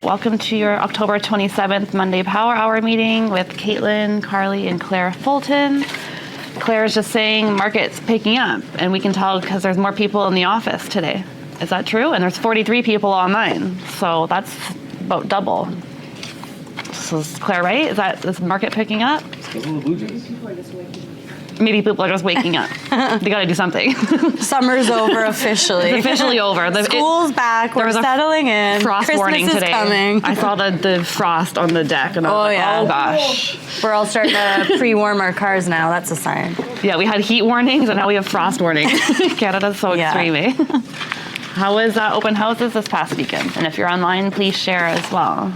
Welcome to your October 27th Monday Power Hour meeting with Katelyn, Carly, and Clare Fulton. Claire's just saying market's picking up, and we can tell because there's more people in the office today. Is that true? And there's 43 people online, so that's about double. So is Claire right? Is the market picking up? Those are the Blue Jays. Maybe people are just waking up. They got to do something. Summer's over officially. It's officially over. School's back. We're settling in. Frost Christmas warning is today. coming. I saw the frost on the deck, and I was oh gosh. We're all starting to pre-warm our cars now. That's a sign. Yeah, we had heat warnings, and now we have frost warnings. Canada's so extreme, eh? How was open houses this past weekend? And if you're online, please share as well.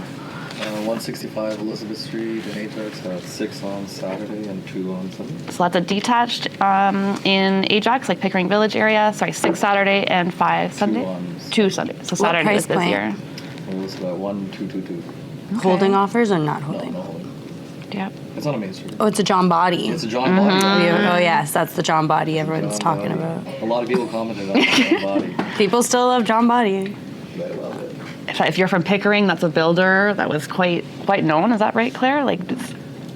165 Elizabeth Street in Ajax, 6 on Saturday and 2 on Sunday. So that's a detached in Ajax, like Pickering Village area. Sorry, 6 Saturday and 5 Sunday? 2 Sunday. So Saturday was busier. It was about 1,222. Okay. Holding offers or not holding? No holding. Yep. It's on a main street. Oh, it's a John Body. It's a John Body. Oh, yes, that's the John Body everyone's talking about. A lot of people commented on John Body. People still love John Body. They love it. If you're from Pickering, that's a builder that was quite known. Is that right, Claire?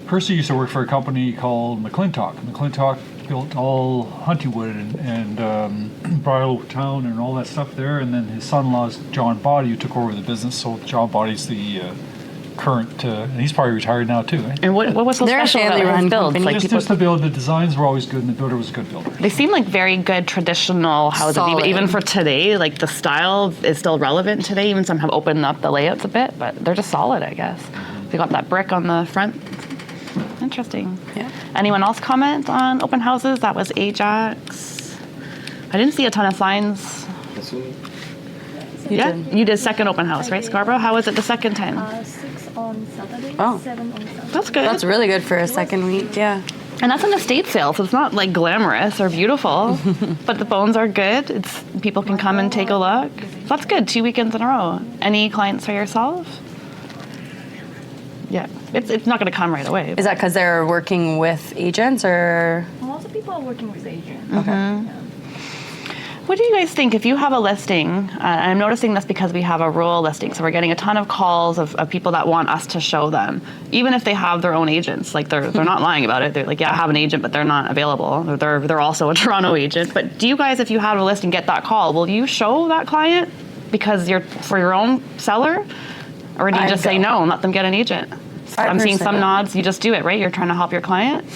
Percy used to work for a company called McClintock. McClintock built all Huntingwood and Bridal Town and all that stuff there. And then his son-in-law's John Body, who took over the business. So John Body's the current, and he's probably retired now too. Eh? And what was so special about his builds? Just the build. The designs were always good, and the builder was a good builder. They seem like very good traditional houses, even for today. Like the style is still relevant today. Even some have opened up the layouts a bit, but they're just solid, I guess. They got that brick on the front. Interesting. Yeah. Anyone else comment on open houses? That was Ajax. I didn't see a ton of signs. You did second open house, right, Scarborough? How was it the second time? 6 on Saturday, 7 on Sunday. That's good. That's really good for a second week, yeah. And that's an estate sale, so it's not like glamorous or beautiful, but the bones are good. People can come and take a look. That's good, 2 weekends in a row. Any clients for yourself? Yeah, it's not going to come right away. Is that because they're working with agents or? Lots of people are working with agents. Okay. Yeah. What do you guys think if you have a listing, and I'm noticing this because we have a rural listing, so we're getting a ton of calls of people that want us to show them, even if they have their own agents, like they're not lying about it. They're like, yeah, I have an agent, but they're not available. Or they're also a Toronto agent. But do you guys, if you have a listing, get that call, will you show that client because you're for your own seller? Or do you just say no and let them get an agent? I'm seeing some nods, you just do it, right? You're trying to help your client?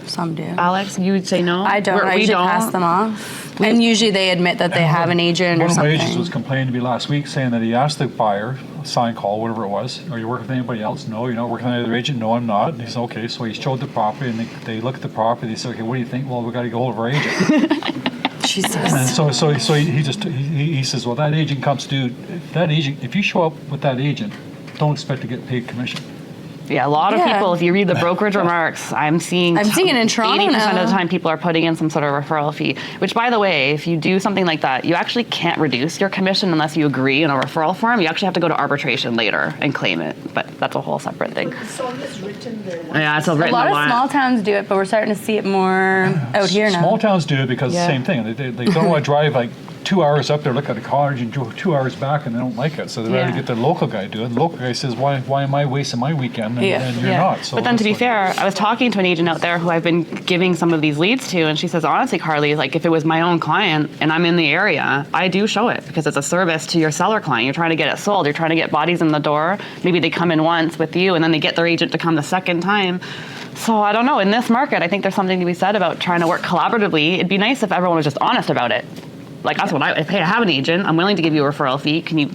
Some do. Alex, you would say no? I don't. I usually pass them off. And usually they admit that they have an agent or something. One of my agents was complaining to me last week saying that he asked the buyer, sign call, whatever it was, are you working with anybody else? No, you're not working with any other agent? No, I'm not. And he said, okay. So he showed the property and they looked at the property. They said, okay, what do you think? Well, we got to go hold of our agent. Jesus. And so he says, well, that agent comes to do, if you show up with that agent, don't expect to get paid commission. Yeah, a lot of people, if you read the brokerage remarks, I'm seeing it in Toronto 80% of the time people are putting in some sort of referral fee, which, by the way, if you do something like that, you actually can't reduce your commission unless you agree in a referral form. You actually have to go to arbitration later and claim it, but that's a whole separate thing. It's always written there. Yeah, it's written a lot of small towns do it, but we're starting to see it more out here now. Small towns do it because it's the same thing. They don't want to drive like 2 hours up there, look at a cottage, and 2 hours back, and they don't like it. So they'd rather get the local guy to do it. The local guy says, why am I wasting my weekend and you're not? So but then to be fair, I was talking to an agent out there who I've been giving some of these leads to, and she says, honestly, Carly, like if it was my own client and I'm in the area, I do show it because it's a service to your seller client. You're trying to get it sold. You're trying to get bodies in the door. Maybe they come in once with you, and then they get their agent to come the second time. So I don't know. In this market, I think there's something to be said about trying to work collaboratively. It'd be nice if everyone was just honest about it. Like that's what if I have an agent, I'm willing to give you a referral fee. Can you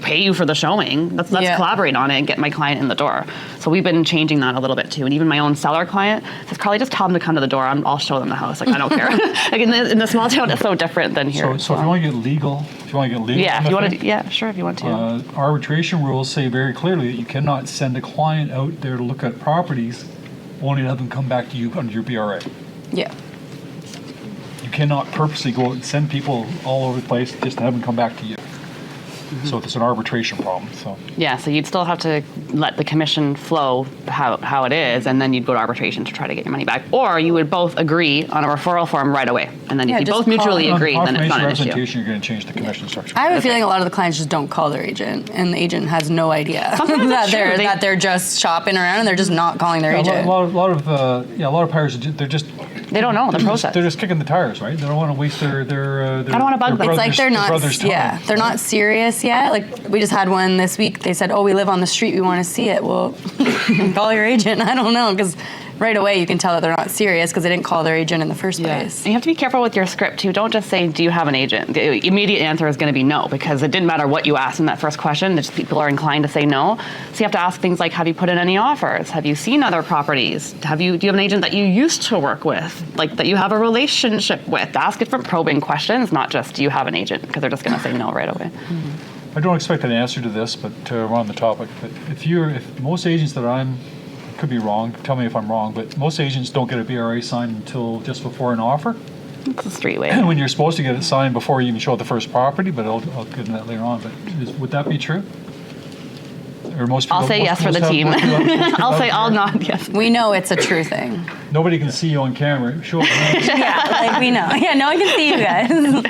pay you for the showing? Let's collaborate on it and get my client in the door. So we've been changing that a little bit too. And even my own seller client says, Carly, just tell them to come to the door. I'll show them the house. Like I don't care. Like in the small town, it's so different than here. So if you want to get legal, yeah, if you want to, sure, if you want to. Arbitration rules say very clearly that you cannot send a client out there to look at properties, only to have them come back to you under your BRA. Yeah. You cannot purposely go out and send people all over the place just to have them come back to you. So it's an arbitration problem. So Yeah, so you'd still have to let the commission flow how it is, and then you'd go to arbitration to try to get your money back. Or you would both agree on a referral form right away. And then Yeah, if you just both call mutually it. agree, then it's not an issue. representation, you're going to change the commission structure. I have a feeling a lot of the clients just don't call their agent, and the agent has no idea Sometimes that it's true. that they're just shopping around and they're just not calling their Yeah, agent. a lot of buyers, they're just They don't know the process. they're just kicking the tires, right? They don't want to waste their I don't wanna bug them. It's like they're not, brother's time. yeah, they're not serious yet. Like we just had one this week. They said, "Oh, we live on the street. We want to see it." Well, call your agent. I don't know, because right away you can tell that they're not serious because they didn't call their agent in the first place. And you have to be careful with your script too. Don't just say, "Do you have an agent?" The immediate answer is going to be no, because it didn't matter what you asked in that first question. Just people are inclined to say no. So you have to ask things like, "Have you put in any offers? Have you seen other properties? Do you have an agent that you used to work with, like that you have a relationship with?" Ask different probing questions, not just, "Do you have an agent?" Because they're just going to say no right away. I don't expect an answer to this, but we're on the topic. But if most agents that could be wrong, tell me if I'm wrong, but most agents don't get a BRA signed until just before an offer. It's a street way. When you're supposed to get it signed before you even show the first property, but I'll get into that later on. But would that be true? Or most people, I'll say yes for the most team. most people I'll nod yes. We know it's a true thing. Nobody can see you on camera. Sure. Yeah, like we know. Yeah, no one can see you guys.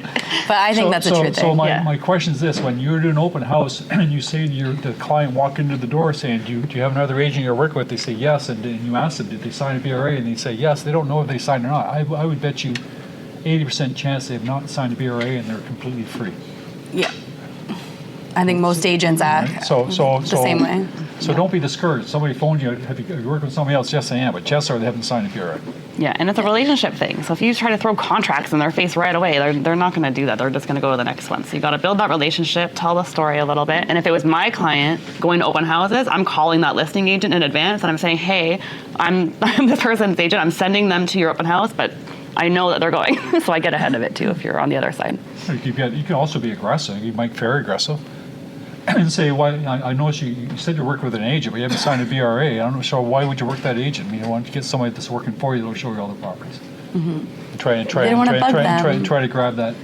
But I think that's a true thing. So Yeah. my question is this: when you're doing an open house and you say to the client walk into the door saying, "Do you have another agent you're working with?" They say yes, and you ask them, "Did they sign a BRA?" And they say yes. They don't know if they signed or not. I would bet you 80% chance they have not signed a BRA and they're completely free. Yeah. I think most agents act So the same way. So don't be discouraged. Somebody phoned you. Have you worked with somebody else? Yes, I am. But chances are they haven't signed a BRA. Yeah, and it's a relationship thing. So if you try to throw contracts in their face right away, they're not going to do that. They're just going to go to the next one. So you got to build that relationship, tell the story a little bit. And if it was my client going to open houses, I'm calling that listing agent in advance and I'm saying, "Hey, I'm this person's agent. I'm sending them to your open house, but I know that they're going." So I get ahead of it too if you're on the other side. You can also be aggressive. You might be very aggressive. And say, "Why? I noticed you said you're working with an agent, but you haven't signed a BRA. I don't know. So why would you work that agent? I mean, why don't you get somebody that's working for you that'll show you all the properties? Try to grab that.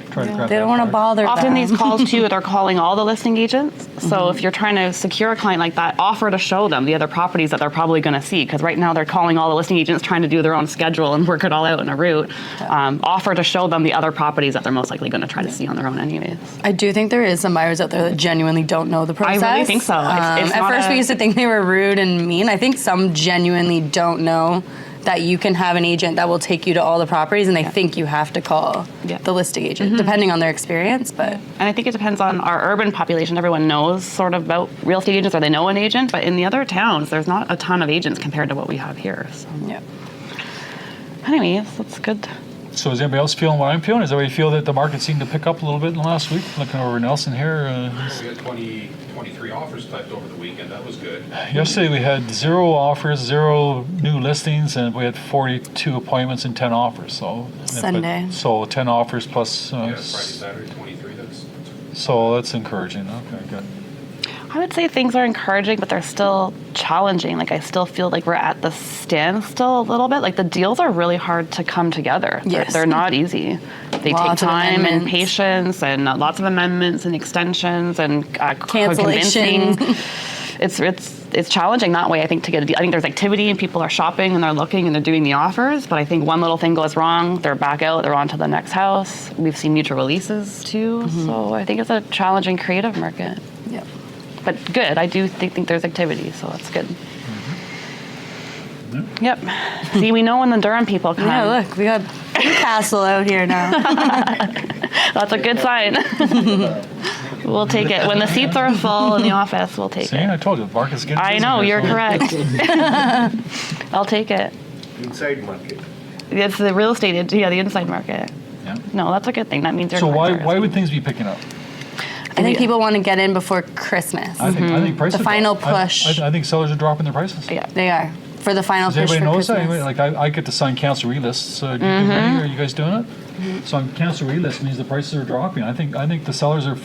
They don't want to bother Often them. these calls too, they're calling all the listing agents. So if you're trying to secure a client like that, offer to show them the other properties that they're probably going to see. Because right now they're calling all the listing agents trying to do their own schedule and work it all out in a route. Offer to show them the other properties that they're most likely going to try to see on their own anyways. I do think there is some buyers out there that genuinely don't know the process. really think so. It's At not first, we used to think they were rude and mean. I think some genuinely don't know that you can have an agent that will take you to all the properties, and they think you have to call the listing agent, depending on their experience. But And I think it depends on our urban population. Everyone knows sort of about real estate agents, or they know an agent. But in the other towns, there's not a ton of agents compared to what we have here. So. yeah. Anyways, that's good. So is anybody else feeling what I'm feeling? Does everybody feel that the market seemed to pick up a little bit in the last week? Looking over Nelson here. We had 23 offers typed over the weekend. That was good. Yesterday we had 0 offers, 0 new listings, and we had 42 appointments and 10 offers. So Sunday. So 10 offers plus. Yeah, Friday, Saturday, 23. So that's encouraging. Okay, good. I would say things are encouraging, but they're still challenging. Like I still feel like we're at the standstill a little bit. Like the deals are really hard to come together. Yes. They're not easy. They Lots take of time and amendments. patience, and lots of amendments and extensions and Cancellations. Convincing. It's challenging that way. I think to get a deal. I think there's activity and people are shopping and they're looking and they're doing the offers. But I think one little thing goes wrong, they're back out. They're on to the next house. We've seen mutual releases too. So I think it's a challenging creative market. Yep. But good. I do think there's activity, so that's good. Yep. See, we know when the Durham people come. Yeah, look, we got Newcastle out here now. That's a good sign. We'll take it. When the seats are full in the office, we'll take See, it. I told you the market's getting I busy know, here, you're so- correct. I'll take it. Inside market. It's the real estate, the inside market. Yeah. No, that's a good thing. That means you're So why would things be picking up? I think people want to get in before Christmas. I think prices. The final drop. push. I think sellers are dropping their prices. Yeah. They are. For the final Does push anybody for notice that? Christmas. Anybody, like I get to sign cancel relists. Do you do any? Are you guys doing it? So on cancel relist means the prices are dropping. I think the sellers are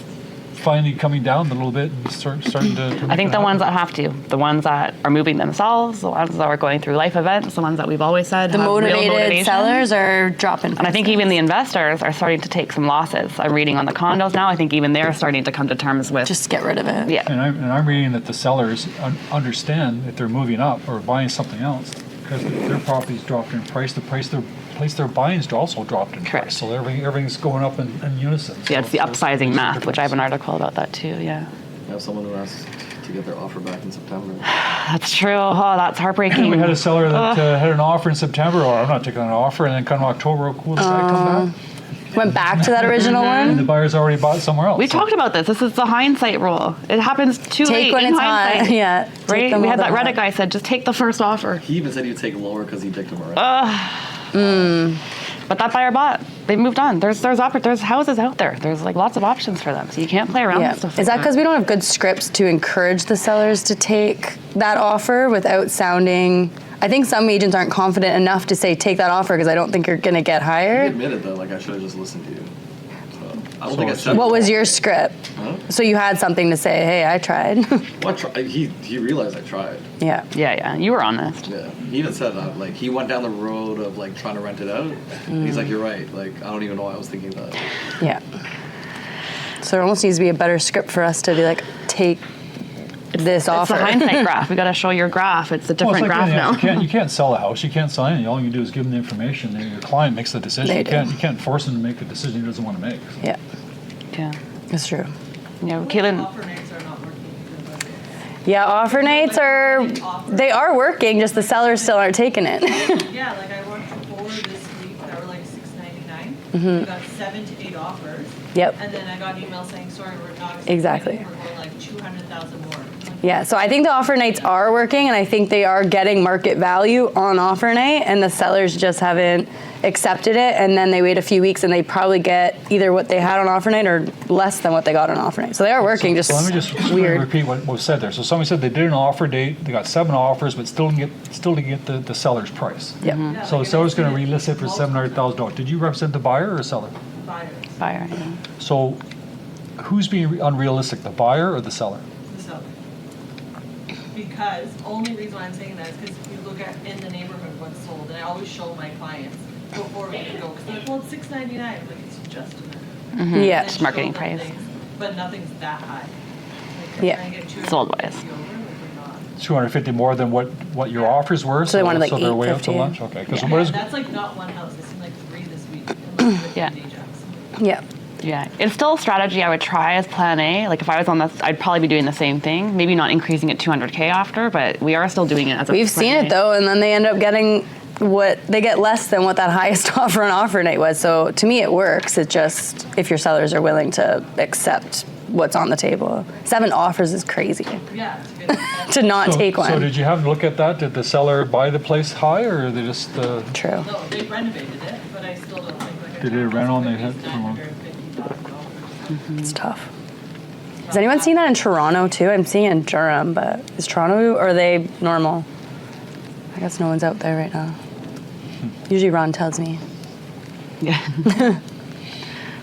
finally coming down a little bit and starting to I think the ones that have to, the ones that are moving themselves, the ones that are going through life events, the ones that we've always said The have real motivated motivation. sellers are dropping. And I think even the investors are starting to take some losses. I'm reading on the condos now. I think even they're starting to come to terms with just get rid of it. yeah. And I'm reading that the sellers understand that they're moving up or buying something else because their property's dropped in price. The place they're buying is also dropped in Correct. price. So everything's going up in unison. Yeah, it's the upsizing math, difference. which I have an article about that too. Yeah, I have someone who asked to get their offer back in September. that's true. Oh, that's heartbreaking. We had a seller that had an offer in September, or I'm not taking an offer, and then come October, will the guy come back? Went back to that original And the one. buyer's already bought somewhere else. We talked about this. This is the hindsight rule. It happens too Take late when in it's hot. hindsight. Yeah. take Right? them We while had that they're Reddit hot. guy said, just take the first offer. He even said he'd take lower because he dicked him around. But that buyer bought. They moved on. There's houses out there. There's like lots of options for them. So you can't play around Yeah. with stuff. Is like that because we don't have good scripts to encourage the sellers to take that offer without sounding? I think some agents aren't confident enough to say take that offer because I don't think you're going to get He hired. admitted though, like I should have just listened to you. So I don't think I said. What was your script? Huh? So you had something to say, hey, I tried. He realized I tried. yeah. Yeah. You were honest. Yeah. He even said that. Like he went down the road of like trying to rent it out. And he's like, you're right. Like I don't even know why I was thinking that. Yeah. So there almost needs to be a better script for us to be like, take this It's the offer. hindsight graph. We got to show your graph. It's a Well, different it's like graph anything now. else. You can't sell a house. You can't sell anything. All you do is give them the information. And your client makes the decision. They You do. can't force him to make a decision he doesn't want to make. So. Yeah, Yeah. that's true. Katelyn, Offer nights are not working because of Yeah, offer nights they are working, just the sellers still aren't taking it. yeah, like I worked for 4 this week that were like $6.99. We got 7 to 8 offers. Yep. And then I got an email saying, sorry, we're not Exactly. We're going like 200,000 more. Like, Yeah, so I think the offer nights are working, and I think they are getting market value on offer night, and the sellers just haven't accepted it, and then they wait a few weeks, and they probably get either what they had on offer night or less than what they got on offer night. So they are working, So let me just weird. repeat what was said there. So somebody said they did an offer date, they got 7 offers, but still didn't get the seller's price. Yep. yeah, So the like, seller's going to I've seen it relist it for multiple $700,000. Did you represent the buyer or seller? buyers, buyer. Yeah. So who's being unrealistic, the buyer or the seller? the seller. Because only reason why I'm saying that is because if you look at in the neighborhood what's sold, and I always show my clients before we can go, because they're like, well, it's $6.99. I'm like, it's just a minute. Yeah. Just marketing price. But nothing's that high. Like, Yeah. trying to get Sold 250 wise. over, like, we're not. 250 more than what your offers were? So they wanted like they're way up to 850. lunch? Okay. Because Yeah, what is, that's like not one house. I've seen like 3 this week. And like Yeah. Ajax. Yeah. Yeah, it's still a strategy I would try as plan A. Like if I was on this, I'd probably be doing the same thing. Maybe not increasing it 200K after, but we are still doing it as a We've seen plan it A. though, and then they end up getting they get less than what that highest offer on offer night was. So to me, it works. It just, if your sellers are willing to accept what's on the table. 7 offers is crazy Yeah, it's good. to not take one. So did you have to look at that? Did the seller buy the place high or they just, True. No, they renovated it, but I still don't think like Did they rent on? They had- $950,000. It's tough. Has anyone seen that in Toronto too? I'm seeing it in Durham, but is Toronto, or are they normal? I guess no one's out there right now. Usually Ron tells me. Yeah.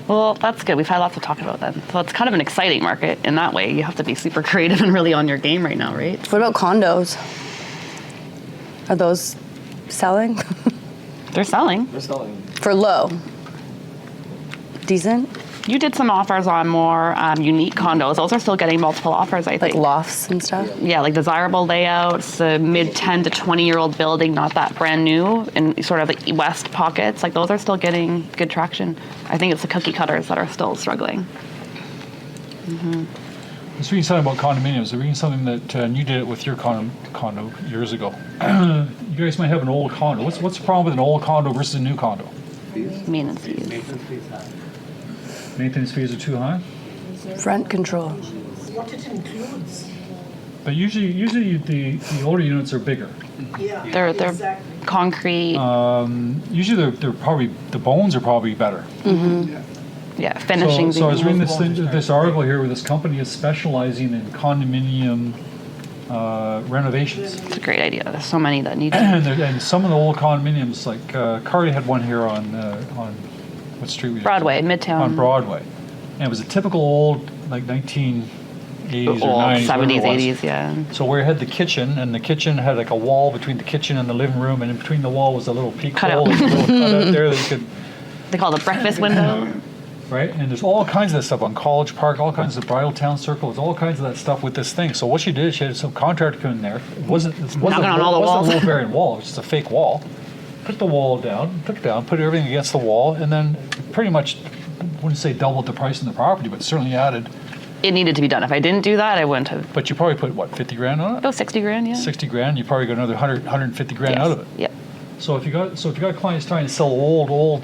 Well, that's good. We've had lots to talk about then. So it's kind of an exciting market in that way. You have to be super creative and really on your game right now, right? What about condos? Are those selling? They're selling. They're selling. For low? Decent? You did some offers on more unique condos. Those are still getting multiple offers, I Like think. lofts and stuff? Yeah, like desirable layouts, the mid 10 to 20-year-old building, not that brand new, in sort of the west pockets. Like those are still getting good traction. I think it's the cookie cutters that are still struggling. I was reading something about condominiums. I was reading something that, and you did it with your condo years ago. You guys might have an old condo. What's the problem with an old condo versus a new condo? Maintenance fees. Maintenance fees are too high? Rent control. What it includes. But usually the older units are bigger. Yeah, They're exactly. concrete. Usually they're probably, the bones are probably better. Yeah, finishing. So I was reading this article here where this company is specializing in condominium renovations. It's a great idea. There's so many that need to. And some of the old condominiums, like Cardi had one here on what street? Was it? Broadway, Midtown. On Broadway, and it was a typical old like 1980s or Old 90s, whatever 70s, it was. 80s, yeah. So we had the kitchen, and the kitchen had like a wall between the kitchen and the living room, and in between the wall was a little peek Cut hole, out. a little cutout there that you could, They call it the breakfast window. right? And there's all kinds of stuff on College Park, all kinds of Bridal Town Circle, there's all kinds of that stuff with this thing. So what she did, she had some contractor come in there. It wasn't Knocking on all the walls. a load-bearing wall, it was just a fake wall. Took the wall down, put everything against the wall, and then pretty much, I wouldn't say doubled the price on the property, but certainly added. It needed to be done. If I didn't do that, I wouldn't have. But you probably put, what, 50 grand on it? Oh, 60 grand, yeah. 60 grand, you probably got another 150 grand Yes. out of it. Yep. So if you got clients trying to sell old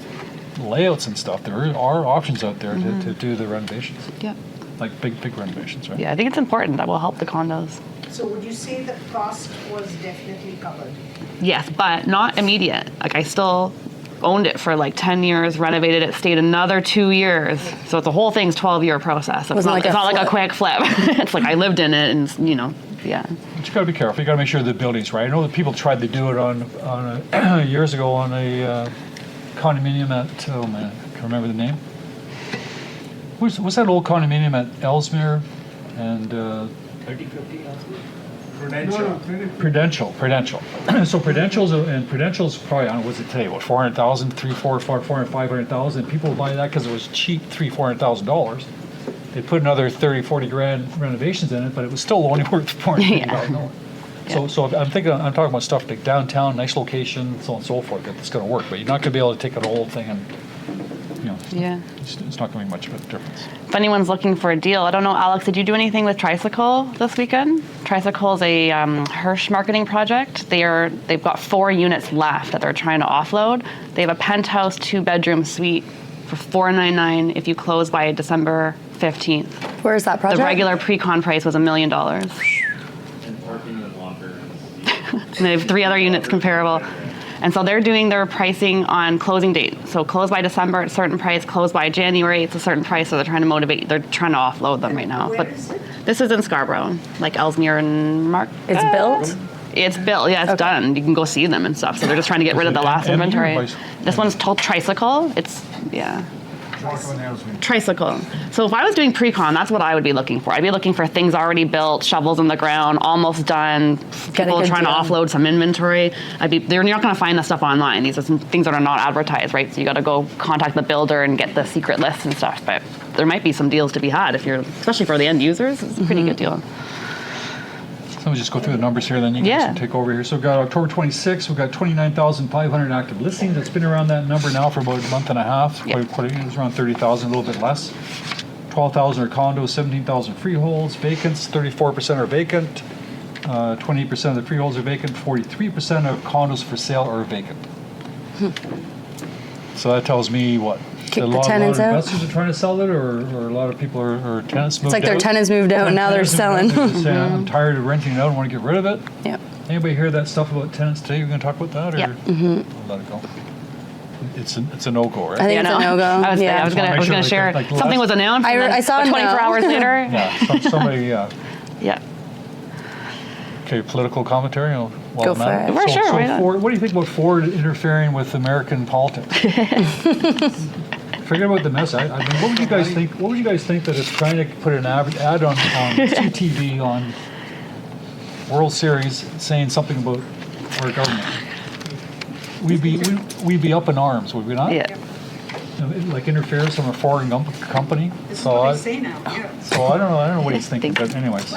layouts and stuff, there are options out there to do the renovations, Yep. like big renovations, right? Yeah, I think it's important. That will help the condos. So would you say the cost was definitely covered? Yes, but not immediate. Like I still owned it for like 10 years, renovated it, stayed another 2 years. So the whole thing's 12-year process. It's Wasn't not, like it's a not like a flip. quick flip. It's like I lived in it and, yeah. But you got to be careful. You got to make sure the building's right. I know that people tried to do it on years ago on a condominium at, oh man, I can't remember the name. What's that old condominium at Ellesmere and 3050 Prudential. So Prudential's probably, I don't know, what's it today, what, 400,000, 500,000. People would buy that because it was cheap, $400,000. They put another 30, 40 grand renovations in it, but it was still only worth $400,000. So I'm talking about stuff like downtown, nice location, so on and so forth, that's going to work. But you're not going to be able to take an old thing and, Yeah. it's not going to make much of a difference. If anyone's looking for a deal, I don't know, Alex, did you do anything with Tricycle this weekend? Tricycle is a Hirsch marketing project. They've got 4 units left that they're trying to offload. They have a penthouse 2-bedroom suite for $499 if you close by December 15th. Where is that project? The regular pre-con price was $1 million. And And parking and locker. they have 3 other units comparable. And so they're doing their pricing on closing date. So close by December at a certain price, close by January, it's a certain price. So they're trying to they're trying to offload them right now. Where But is it? this is in Scarborough, like Ellesmere and Mark. It's built? It's built, yeah, it's done. You can go see them and stuff. So they're just trying to get rid of the last And inventory. your place. This one's called Tricycle. It's, yeah. Tricycle. So if I was doing pre-con, that's what I would be looking for. I'd be looking for things already built, shovels in the ground, almost done, Get a people good trying to deal. offload some inventory. You're not going to find this stuff online. These are some things that are not advertised, right? So you got to go contact the builder and get the secret lists and stuff. But there might be some deals to be had especially for the end users. It's a pretty good deal. So let me just go through the numbers here, then you Yeah. guys can take over here. So we've got October 26th, we've got 29,500 active listings. It's been around that number now for about a month and a half. Yeah. It was around 30,000, a little bit less. 12,000 are condos, 17,000 freeholds. Vacants, 34% are vacant. 28% of the freeholds are vacant. 43% of condos for sale are vacant. So that tells me what? Kick A the lot tenants of out? investors are trying to sell it, or a lot of people are tenants moved It's like their out? tenants moved out and now they're selling. I'm tired of renting it out and want to get rid of it. Yep. Anybody hear that stuff about tenants today? We're going to talk about that, or Yeah. I'll let it go? It's a no-go, right? I think Yeah, it's a no. no-go. I was Yeah. gonna Make sure, share like something was announced. I and then I saw a 24 no. hours later. Yeah, somebody, Yeah. okay, political commentary? Go for it. For sure, why not? Ford, what do you think about Ford interfering with American politics? Forget about the mess. I mean, what would you guys think? What would you guys think that it's trying to put an ad on CTV on World Series saying something about our government? We'd be up in arms, would we not? Yeah. Like interference from a foreign company. This is So what I, they say now, yeah. so I don't know what he's thinking. But anyways,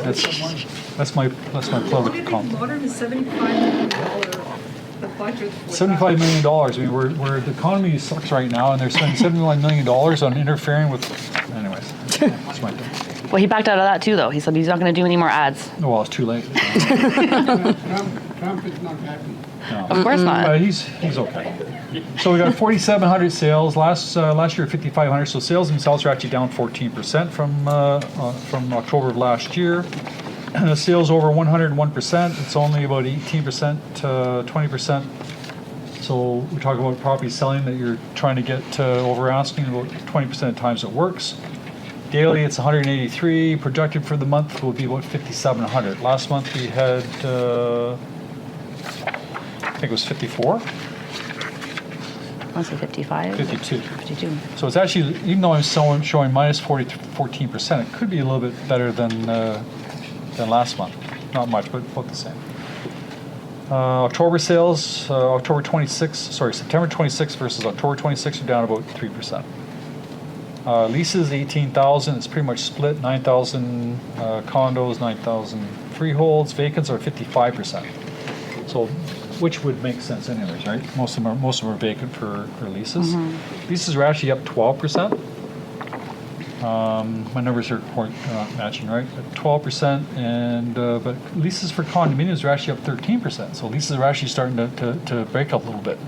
that's my political comment. Modern is $75 million the budget for $75 million. I mean, we're the economy sucks right now, and they're spending $71 million on interfering with. Anyways, that's my thing. Well, he backed out of that too, though. He said he's not going to do any more ads. Oh, well, it's too late. Trump is not happy. No. Of course not. He's okay. So we got 4,700 sales last year, 5,500. So sales themselves are actually down 14% from October of last year. Sales over 101%. It's only about 18% to 20%. So we talk about property selling that you're trying to get over asking. About 20% of times it works. Daily, it's 183. Projected for the month will be about 5,700. Last month we had, I think it was 54. I want to say 55. 52. 52. So it's actually, even though I'm showing minus 14%, it could be a little bit better than last month. Not much, but about the same. October sales, September 26th versus October 26th are down about 3%. Leases, 18,000. It's pretty much split. 9,000 condos, 9,000 freeholds. Vacants are 55%. So, which would make sense anyways, right? Most of them are vacant for leases. Leases are actually up 12%. My numbers are not matching, right? But 12%, and but leases for condominiums are actually up 13%. So leases are actually starting to break up a little bit.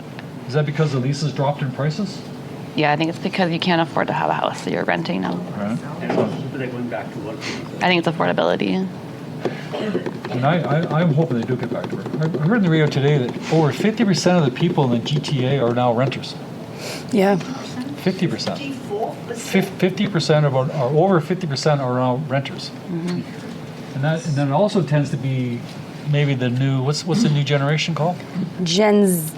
Is that because the leases dropped in prices? Yeah, I think it's because you can't afford to have a house that you're renting now. Right. They're going back to work. I think it's affordability. And I'm hoping they do get back to work. I heard in the radio today that over 50% of the people in the GTA are now renters. Yeah. 50%. 50% of over 50% are now renters. And then it also tends to be maybe the new, what's the new generation called? Gen Z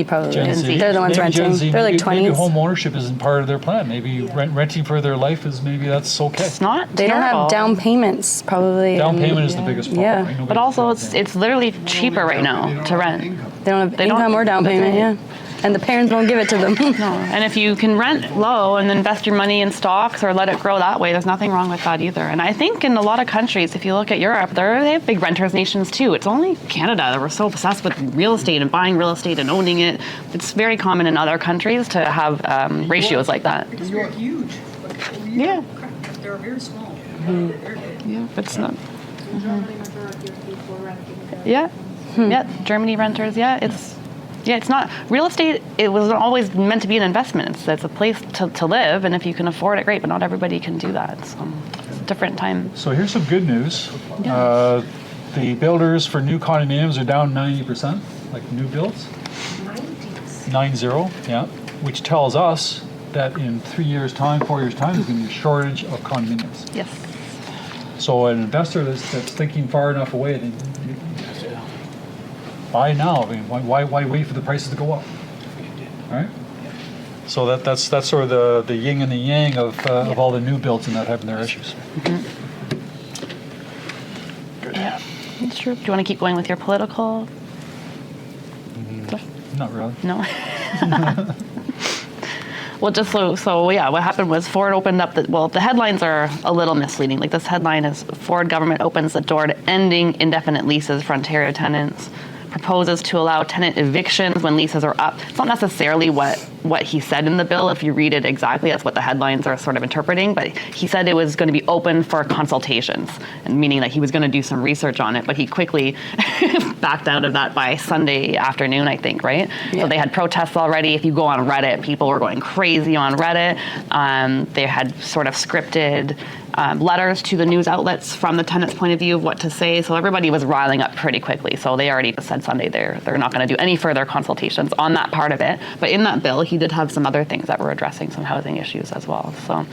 probably. Gen Z. They're the ones Maybe renting. Gen Z, They're like maybe 20s. home ownership isn't part of their plan. Maybe renting for their life is, maybe that's okay. It's not They don't terrible. have down payments probably. Down and payment is the biggest problem. Yeah. right? Nobody But also, has down payment. it's literally cheaper right now to rent. They don't have They don't- income or down they payment, don't. yeah. And the parents won't give it to them. No, and if you can rent low and invest your money in stocks or let it grow that way, there's nothing wrong with that either. And I think in a lot of countries, if you look at Europe, they have big renters nations too. It's only Canada that we're so obsessed with real estate and buying real estate and owning it. It's very common in other countries to have ratios like that. Because we're huge. But Yeah. They're very small. Yeah, it's not. Germany majority of people renting their Yeah, yeah, Germany renters. Yeah, it's not real estate. It was always meant to be an investment. It's a place to live, and if you can afford it, great. But not everybody can do that. So it's a different time. So here's some good news. The builders for new condominiums are down 90%, like new builds. 90, yeah. Which tells us that in 3 years' time, 4 years' time, there's going to be a shortage of condominiums. Yes. So an investor that's thinking far enough away, they buy now. I mean, why wait for the prices to go up? Right? So that's sort of the yin and the yang of all the new builds and not having their issues. Yeah, that's true. Do you want to keep going with your political stuff? Not really. No. Well, just so yeah, what happened was Ford opened up the headlines are a little misleading. Like this headline is Ford government opens the door to ending indefinite leases for Ontario tenants, proposes to allow tenant evictions when leases are up. It's not necessarily what he said in the bill. If you read it exactly, that's what the headlines are sort of interpreting. But he said it was going to be open for consultations, and meaning that he was going to do some research on it. But he quickly backed out of that by Sunday afternoon, I think, right? Yeah. So they had protests already. If you go on Reddit, people were going crazy on Reddit. They had sort of scripted letters to the news outlets from the tenant's point of view of what to say. So everybody was riling up pretty quickly. So they already said Sunday they're not going to do any further consultations on that part of it. But in that bill, he did have some other things that were addressing some housing issues as well. So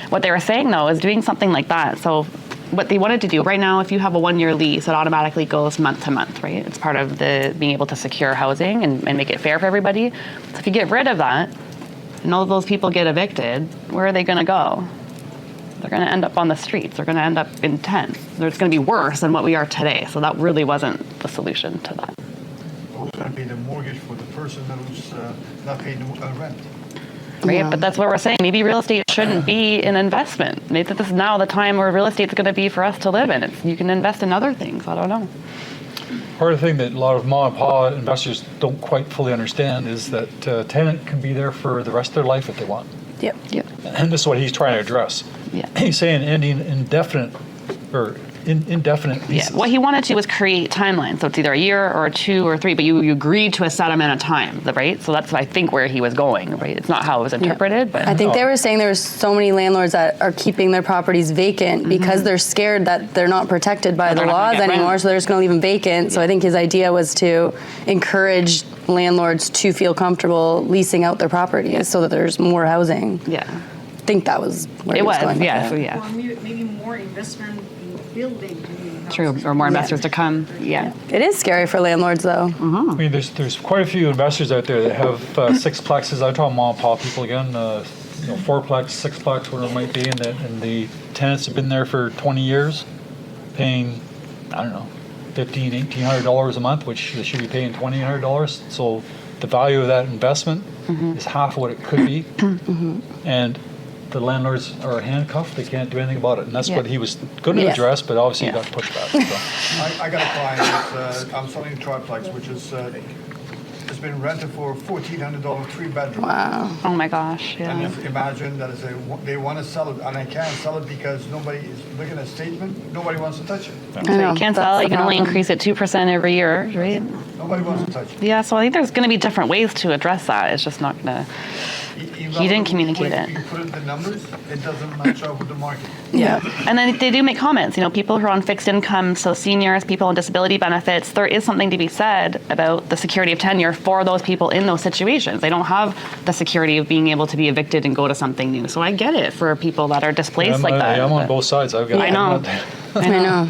what they were saying, though, is doing something like that. So what they wanted to do right now, if you have a 1-year lease, it automatically goes month to month, right? It's part of the being able to secure housing and make it fair for everybody. So if you get rid of that and all of those people get evicted, where are they going to go? They're going to end up on the streets. They're going to end up in tents. It's going to be worse than what we are today. So that really wasn't the solution to that. Who's going to pay the mortgage for the person who's not paying the rent? Right? Yeah. But that's what we're saying. Maybe real estate shouldn't be an investment. Maybe this is now the time where real estate is going to be for us to live in. You can invest in other things. I don't know. Part of the thing that a lot of mom and pop investors don't quite fully understand is that a tenant can be there for the rest of their life if they want. Yep. Yep. And this is what he's trying to address. Yeah. He's saying ending indefinite leases. Yeah. What he wanted to was create timelines. So it's either a year or 2 or 3, but you agreed to a set amount of time, right? So that's, I think, where he was going, right? It's not how it was interpreted, but I think they were saying there were so many landlords that are keeping their properties vacant because they're scared that they're not protected by the they're not gonna laws get anymore, rent. so they're just going to leave them vacant. So I think his idea was to encourage landlords to feel comfortable leasing out their properties so that there's more housing. yeah. I think that was where It he was, going with yeah. it. So yeah. Or maybe more investment in building. True, or more investors to come. Yeah. It is scary for landlords, though. I mean, there's quite a few investors out there that have sixplexes. I'm talking mom and pop people again, fourplex, sixplex, whatever it might be, and the tenants have been there for 20 years, paying, I don't know, $1,500, $1,800 a month, which they should be paying $2,800. So the value of that investment is half what it could be, and the landlords are handcuffed. They can't do anything about it, and that's what he was going to address, but obviously he got pushed back. So. I got a client that's, I'm selling a triplex, which is, it's been rented for $1,400, 3-bedroom. Wow. Oh my gosh. And Yeah. if, imagine that is they want to sell it, and I can't sell it because nobody is looking at a statement. Nobody wants to touch it. So you can't sell it. You can only increase it 2% every year, right? Nobody wants to touch it. Yeah. So I think there's going to be different ways to address that. It's just not going to. He didn't communicate it. You put in the numbers, it doesn't match up with the market. Yeah. And then they do make comments, people who are on fixed income, so seniors, people on disability benefits, there is something to be said about the security of tenure for those people in those situations. They don't have the security of being able to be evicted and go to something new. So I get it for people that are displaced like that. I'm on both sides. I've got. I know. I know.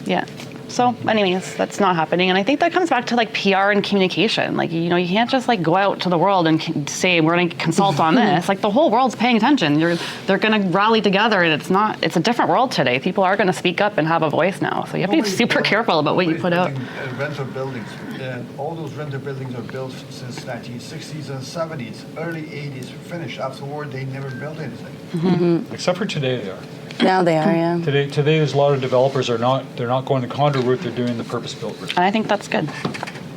Yeah. So anyways, that's not happening. And I think that comes back to PR and communication. You can't just go out to the world and say, we're going to consult on this. The whole world's paying attention. They're going to rally together, and it's a different world today. People are going to speak up and have a voice now. So you have to be super careful about what you put out. Rental buildings. All those rental buildings are built since 1960s and 70s, early 80s, finished. Afterward, they never built anything. Except for today, they are. Now they are, yeah. Today, there's a lot of developers they're not going the condo route. They're doing the purpose-built route. And I think that's good.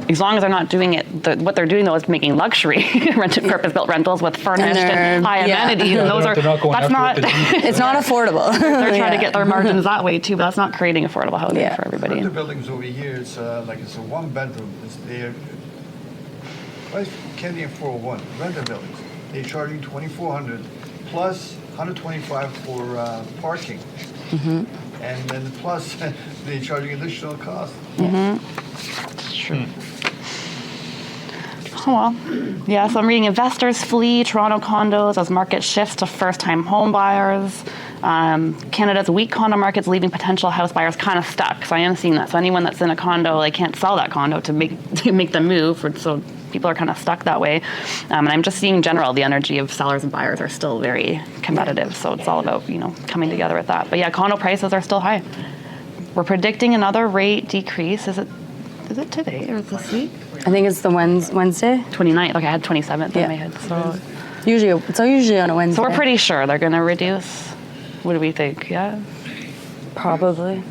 As long as they're not doing it, what they're doing though is making luxury rented purpose-built rentals with furnished and high amenities. And those they're not going that's after not. what they need. It's not affordable. They're trying to get their margins that way too, but that's not creating affordable housing for everybody. Rental buildings over here, it's a 1-bedroom. It's there. Why is Canadian 401 rental buildings? They're charging $2,400 plus $125 for parking, and then plus they're charging additional cost. It's true. Oh well, yeah. So I'm reading investors flee Toronto condos as market shifts to first-time home buyers. Canada's weak condo market's leaving potential house buyers kind of stuck. So I am seeing that. So anyone that's in a condo, they can't sell that condo to make them move. So people are kind of stuck that way. And I'm just seeing in general the energy of sellers and buyers are still very competitive. So it's all about coming together with that. But yeah, condo prices are still high. We're predicting another rate decrease. Is it today or is it this week? I think it's the Wednesday. 29th. Okay, I had 27th in my head. So Usually on a Wednesday. So we're pretty sure they're going to reduce. What do we think? Yeah, probably.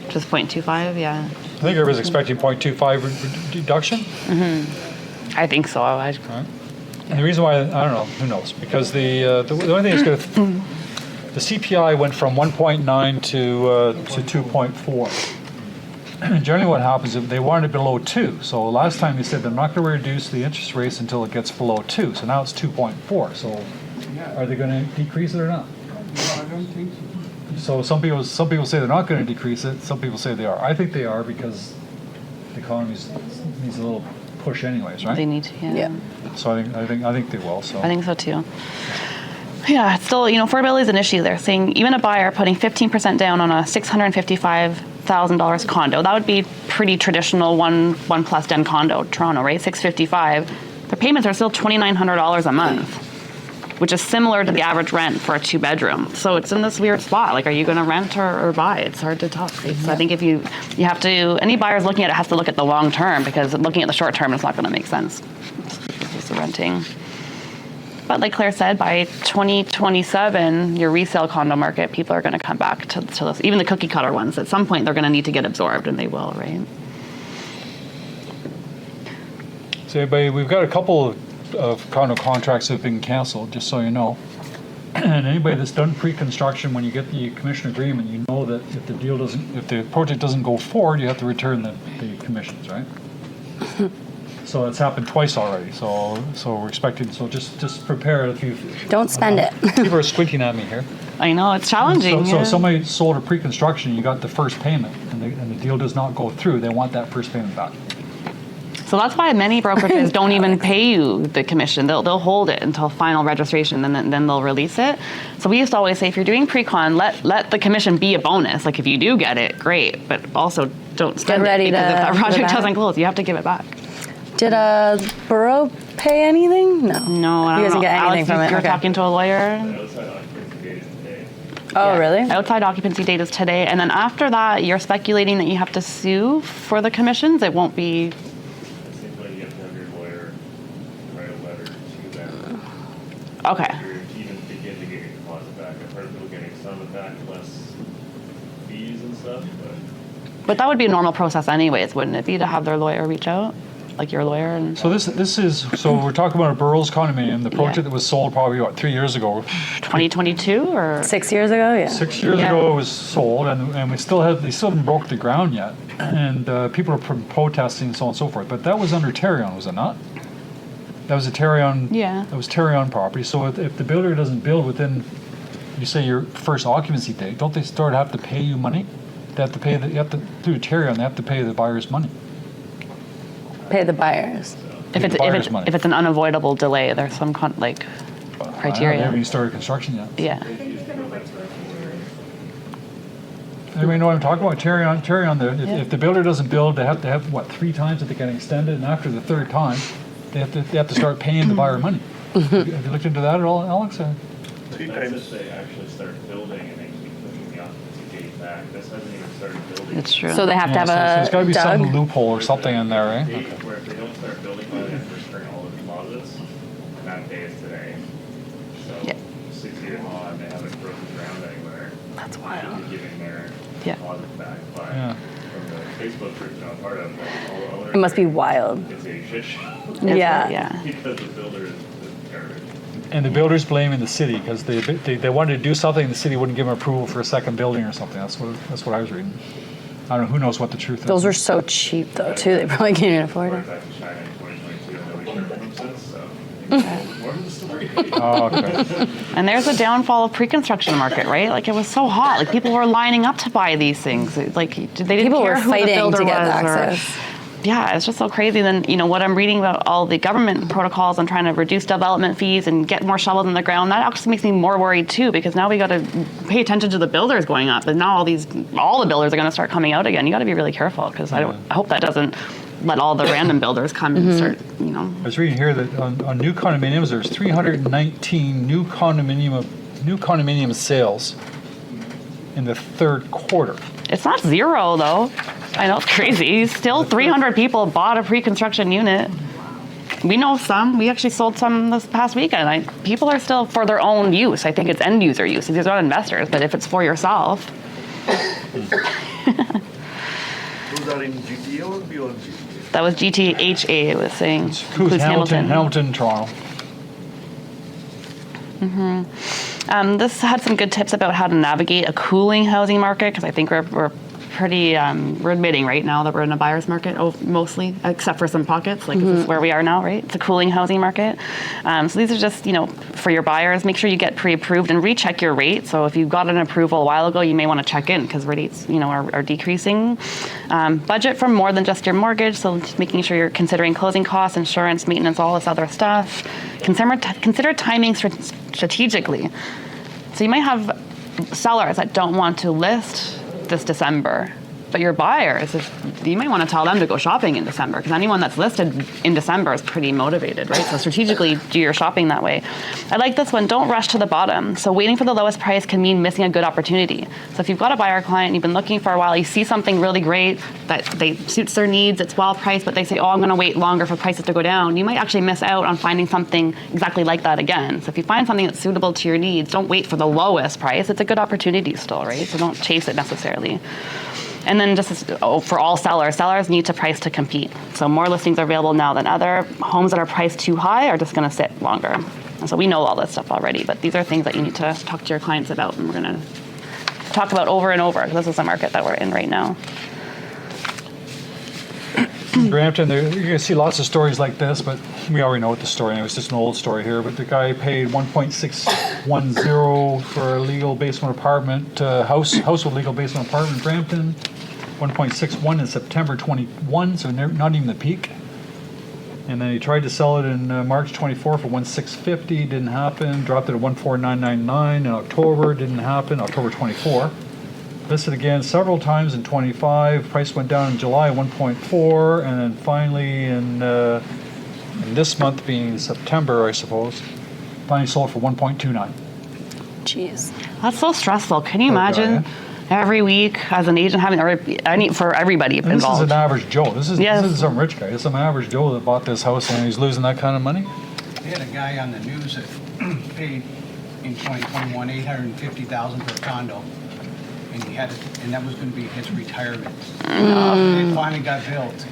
Just 0.25. Yeah. I think everybody's expecting 0.25 reduction. I think so. Right. And the reason why I don't know, who knows? Because the only thing is good. The CPI went from 1.9 to 2.4. Generally what happens is they want it below 2. So last time they said they're not going to reduce the interest rates until it gets below 2. So now it's 2.4. So are they going to decrease it or not? I don't think so. So some people say they're not going to decrease it. Some people say they are. I think they are because the economy needs a little push anyways, right? They need to. Yeah. So I think they will. So I think so too. Yeah, it's still, affordability is an issue. They're saying even a buyer putting 15% down on a $655,000 condo, that would be pretty traditional one plus den condo, Toronto, right? $655,000. Their payments are still $2,900 a month, which is similar to the average rent for a 2-bedroom. So it's in this weird spot. Are you going to rent or buy? It's hard to tell. So I think if you have to, any buyers looking at it has to look at the long term, because looking at the short term is not going to make sense. It's just renting. But like Claire said, by 2027, your resale condo market, people are going to come back to those, even the cookie cutter ones. At some point, they're going to need to get absorbed, and they will, right? So everybody, we've got a couple of condo contracts that have been canceled, just so you know. And anybody that's done pre-construction, when you get the commission agreement, you know that if the project doesn't go forward, you have to return the commissions, right? So it's happened twice already. So we're expecting. So just prepare if you. Don't spend it. People are squinting at me here. I know it's challenging. So if somebody sold a pre-construction, you got the first payment, and the deal does not go through. They want that first payment back. So that's why many brokerages don't even pay you the commission. They'll hold it until final registration, and then they'll release it. So we used to always say, if you're doing pre-con, let the commission be a bonus. Like if you do get it, great, but also don't spend ready it, because to if that give it project back. doesn't close, you have to give it back. Did borough pay anything? No. No, I You don't guys know. didn't get anything Alex, from it. you're Okay. talking to a lawyer. Outside occupancy date is today. Oh, really? Outside occupancy date is today, and then after that, you're speculating that you have to sue for the commissions. It won't be. It seems like you have to have your lawyer write a letter to them. Okay. To even begin to get your deposit back. I've heard people getting some of it back, less fees and stuff, But that would be a normal process anyways, wouldn't it be, to have their lawyer reach out? Like your lawyer? And So this is, so we're talking about a Burroughs condominium, the project Yeah. that was sold probably, 3 years ago? 2022 or? 6 years ago, yeah. 6 years Yeah. ago it was sold, and they still haven't broke the ground yet. And people are protesting and so on and so forth. But that was under Terrion, was it not? That was a Terrion. Yeah. That was Terrion property. So if the builder doesn't build within, you say your first occupancy date, don't they have to pay you money? They have to pay through Terrion, they have to pay the buyers money. Pay the buyers. If buyer's money. it's an unavoidable delay, there's some They criteria. haven't even started construction yet. Yeah. I think it's gonna wait till a few years. Anybody know what I'm talking about? Terrion, if the builder doesn't build, they have to have, 3 times that they can extend it, and after the 3rd time, they have to start paying the buyer money. Have you looked into that at all, Alex? but that's if they actually start building and they keep pushing the occupancy date back. This hasn't even started building. It's true. So they have to have So there's got to be some Doug. loophole or something in there, eh? Date where if they don't start building by then, we're returning all the deposits, and that day is today. So Yeah. 6 years on, they haven't broken ground anywhere. That's They wild. should be giving their Yeah. deposit back. But Yeah. from the Facebook group that I'm part of, all the owners It must be are- wild. It's a shit show. Yeah. Yeah. Because the builder is garbage. And the builder's blaming the city because they wanted to do something, the city wouldn't give them approval for a second building or something. That's what I was reading. I don't know, who knows what the truth is. Those were so cheap though too. They probably can't even afford We're it. back in China in 2022 and nobody's heard from them since, so. More of the story. Oh, okay. And there's a downfall of pre-construction market, right? Like it was so hot. Like people were lining up to buy these things. Like they didn't People care were who the fighting builder to get was. access. Yeah, it's just so crazy. Then, what I'm reading about all the government protocols on trying to reduce development fees and get more shovels in the ground, that actually makes me more worried too, because now we got to pay attention to the builders going up, and now all the builders are going to start coming out again. You got to be really careful, because I hope that doesn't let all the random builders come and start, I was reading here that on new condominiums, there's 319 new condominium sales in the 3rd quarter. It's not zero though. I know, it's crazy. Still 300 people bought a pre-construction unit. We know some. We actually sold some this past weekend. People are still for their own use. I think it's end user use. These are not investors, but if it's for yourself. Those are in GTA or beyond GTA? That was GTHA, it was saying. Includes Hamilton, Toronto. This had some good tips about how to navigate a cooling housing market, because I think we're pretty, we're admitting right now that we're in a buyer's market, mostly, except for some pockets, like this is where we are now, right? It's a cooling housing market. So these are just, for your buyers, make sure you get pre-approved and recheck your rate. So if you got an approval a while ago, you may want to check in, because rates, are decreasing. Budget for more than just your mortgage, so just making sure you're considering closing costs, insurance, maintenance, all this other stuff. Consider timing strategically. So you might have sellers that don't want to list this December, but your buyers, you might want to tell them to go shopping in December, because anyone that's listed in December is pretty motivated, right? So strategically do your shopping that way. I like this one, don't rush to the bottom. So waiting for the lowest price can mean missing a good opportunity. So if you've got a buyer client, you've been looking for a while, you see something really great that suits their needs, it's well priced, but they say, I'm going to wait longer for prices to go down, you might actually miss out on finding something exactly like that again. So if you find something that's suitable to your needs, don't wait for the lowest price. It's a good opportunity still, right? So don't chase it necessarily. And then for all sellers need to price to compete. So more listings are available now than other. Homes that are priced too high are just going to sit longer. And so we know all this stuff already, but these are things that you need to talk to your clients about, and we're going to talk about over and over, because this is the market that we're in right now. Brampton, you're going to see lots of stories like this, but we already know what the story is. It's just an old story here. But the guy paid $1.610 for a legal basement apartment, house with legal basement apartment in Brampton. $1.61 in September 21, so not even the peak. And then he tried to sell it in March 24 for 1,650, didn't happen. Dropped it at 1,4999 in October, didn't happen. October 24. Listed again several times in 25. Price went down in July 1.4, and then finally in this month being September, I suppose, finally sold for 1.29. Jeez. That's so stressful. Can you Poor guy, imagine every week as an agent having for everybody And this is involved? an average Joe. This Yes. isn't some rich guy. It's some average Joe that bought this house and he's losing that kind of money. They had a guy on the news that paid in 2021 $850,000 for a condo, and he had it, and that was going to be his retirement. It finally got built,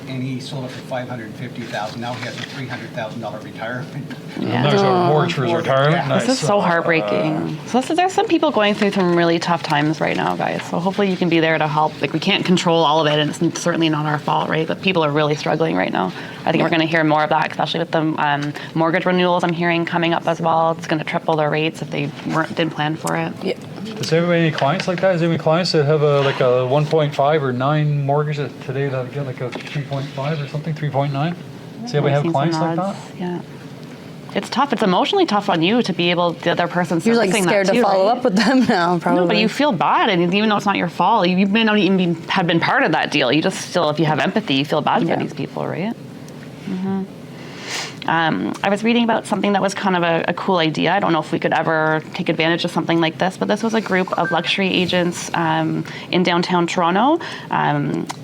and he sold it for $550,000. Now he has a $300,000 retirement. Nice mortgage for his retirement. Yeah. Nice. This is so heartbreaking. So there's some people going through some really tough times right now, guys. So hopefully you can be there to help. Like, we can't control all of it, and it's certainly not our fault, right? But people are really struggling right now. I think we're going to hear more of that, especially with the mortgage renewals I'm hearing coming up as well. It's going to triple their rates if they didn't plan for it. Yeah. Does anybody any clients like that? Is there any clients that have a 1.5 or 9 mortgage that today that get like a 3.5 or something, 3.9? Does anybody have Seen some clients like odds. that? Yeah. It's tough. It's emotionally tough on you to be able, the other person You're like servicing scared that to too, follow right? up with them now, probably. No, but you feel bad, and even though it's not your fault, you may not even have been part of that deal. You just still, if you have empathy, you feel bad Yeah. for these people, right? I was reading about something that was kind of a cool idea. I don't know if we could ever take advantage of something like this, but this was a group of luxury agents in downtown Toronto.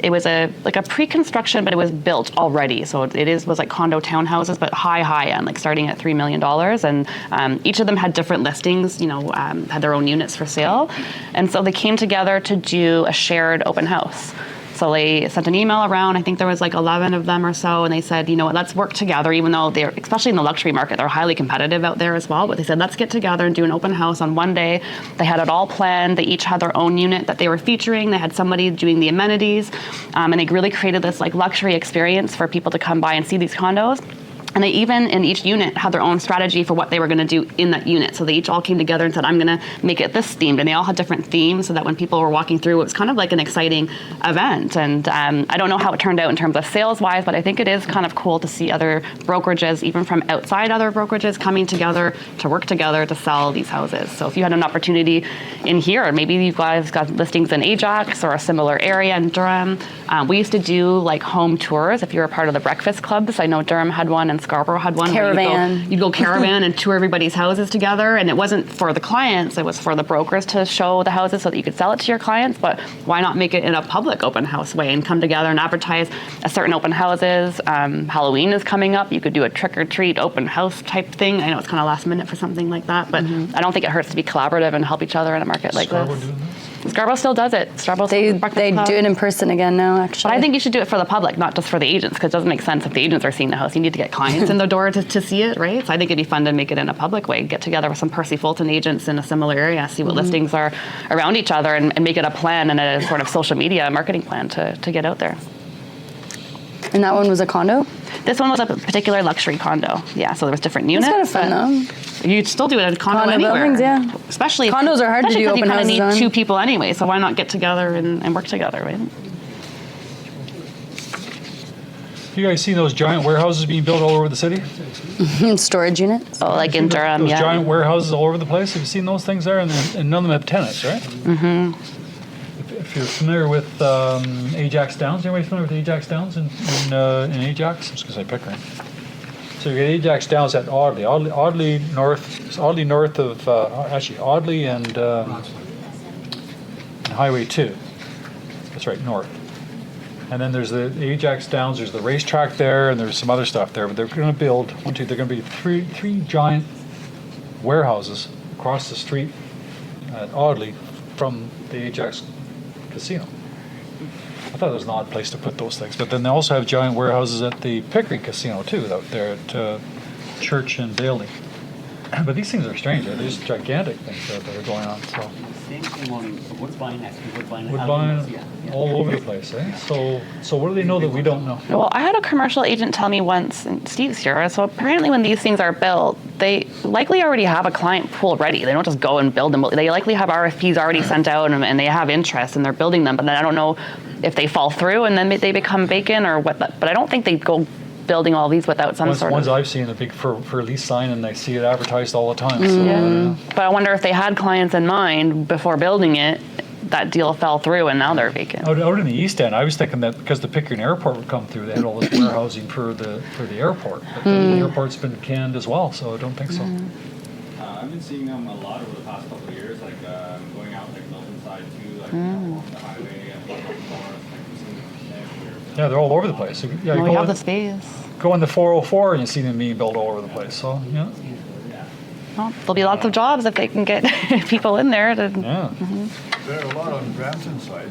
It was a pre-construction, but it was built already. So was like condo townhouses, but high end, like starting at $3 million. And each of them had different listings, had their own units for sale. And so they came together to do a shared open house. So they sent an email around. I think there was like 11 of them or so, and they said, let's work together, even though they're, especially in the luxury market, they're highly competitive out there as well. But they said, let's get together and do an open house on one day. They had it all planned. They each had their own unit that they were featuring. They had somebody doing the amenities, and they really created this like luxury experience for people to come by and see these condos. And they even, in each unit, had their own strategy for what they were going to do in that unit. So they each all came together and said, I'm going to make it this themed. And they all had different themes so that when people were walking through, it was kind of like an exciting event. And I don't know how it turned out in terms of sales-wise, but I think it is kind of cool to see other brokerages, even from outside other brokerages, coming together to work together to sell these houses. So if you had an opportunity in here, maybe you guys got listings in Ajax or a similar area in Durham. We used to do like home tours if you were part of the breakfast clubs. I know Durham had one and Scarborough had one. Caravan. You'd go caravan and tour everybody's houses together, and it wasn't for the clients, it was for the brokers to show the houses so that you could sell it to your clients. But why not make it in a public open house way and come together and advertise a certain open houses? Halloween is coming up. You could do a trick-or-treat open house type thing. I know it's kind of last minute for something like that, but I don't think it hurts to be collaborative and help each other in a market like Scarborough this. doing this? Scarborough still does it. They do it in person again now, actually. But I think you should do it for the public, not just for the agents, because it doesn't make sense if the agents are seeing the house. You need to get clients in the door to see it, right? So I think it'd be fun to make it in a public way. Get together with some Percy Fulton agents in a similar area, see what listings are around each other, and make it a plan and a sort of social media marketing plan to get out there. And that one was a condo? This one was a particular luxury condo. Yeah, so there was different units. It's kind of fun, though. You'd still do it at a condo anywhere. buildings, yeah. Especially Condos are hard to do because open you kind of houses need on. 2 people anyway, so why not get together and work together, right? You guys seen those giant warehouses being built all over the city? Storage units? Oh, like in Durham, Those yeah. giant warehouses all over the place. Have you seen those things there? And none of them have tenants, right? Mm-hmm. If you're familiar with Ajax Downs, anybody familiar with Ajax Downs in Ajax? I was going to say Pickering. So you get Ajax Downs at Audley north of Audley and Highway 2. That's right, north. And then there's the Ajax Downs. There's the racetrack there, and there's some other stuff there. But they're going to build they're going to be three giant warehouses across the street at Audley from the Ajax Casino. I thought it was an odd place to put those things. But then they also have giant warehouses at the Pickering Casino too, out there at Church and Bailey. But these things are strange. They're just gigantic things that are going on. So Same thing on Woodbine, actually. Woodbine. Woodbine, all over the place, eh? So what do they know that we don't know? Well, I had a commercial agent tell me once, and Steve's here, so apparently when these things are built, they likely already have a client pool ready. They don't just go and build them. They likely have RFPs already sent out, and they have interest, and they're building them. But then I don't know if they fall through and then they become vacant or what. But I don't think they go building all these without some sort Ones of. I've seen, a big for lease sign, and I see it advertised all the time. So, But I wonder if they had clients in mind before building it, that deal fell through and now they're vacant. out in the East End, I was thinking that because the Pickering Airport would come through, they had all this warehousing for the airport. But the airport's been canned as well, so I don't think so. I've been seeing them a lot over the past couple of years, like going out like Milton side too, like along the highway and going up north. Like, we've seen them everywhere. Yeah, they're all over the place. Yeah, Well, we have the space. go on the 404 and you see them being built all over the place. So, yeah. Well, there'll be lots of jobs if they can get people in there to. Yeah. There are a lot on Brampton side,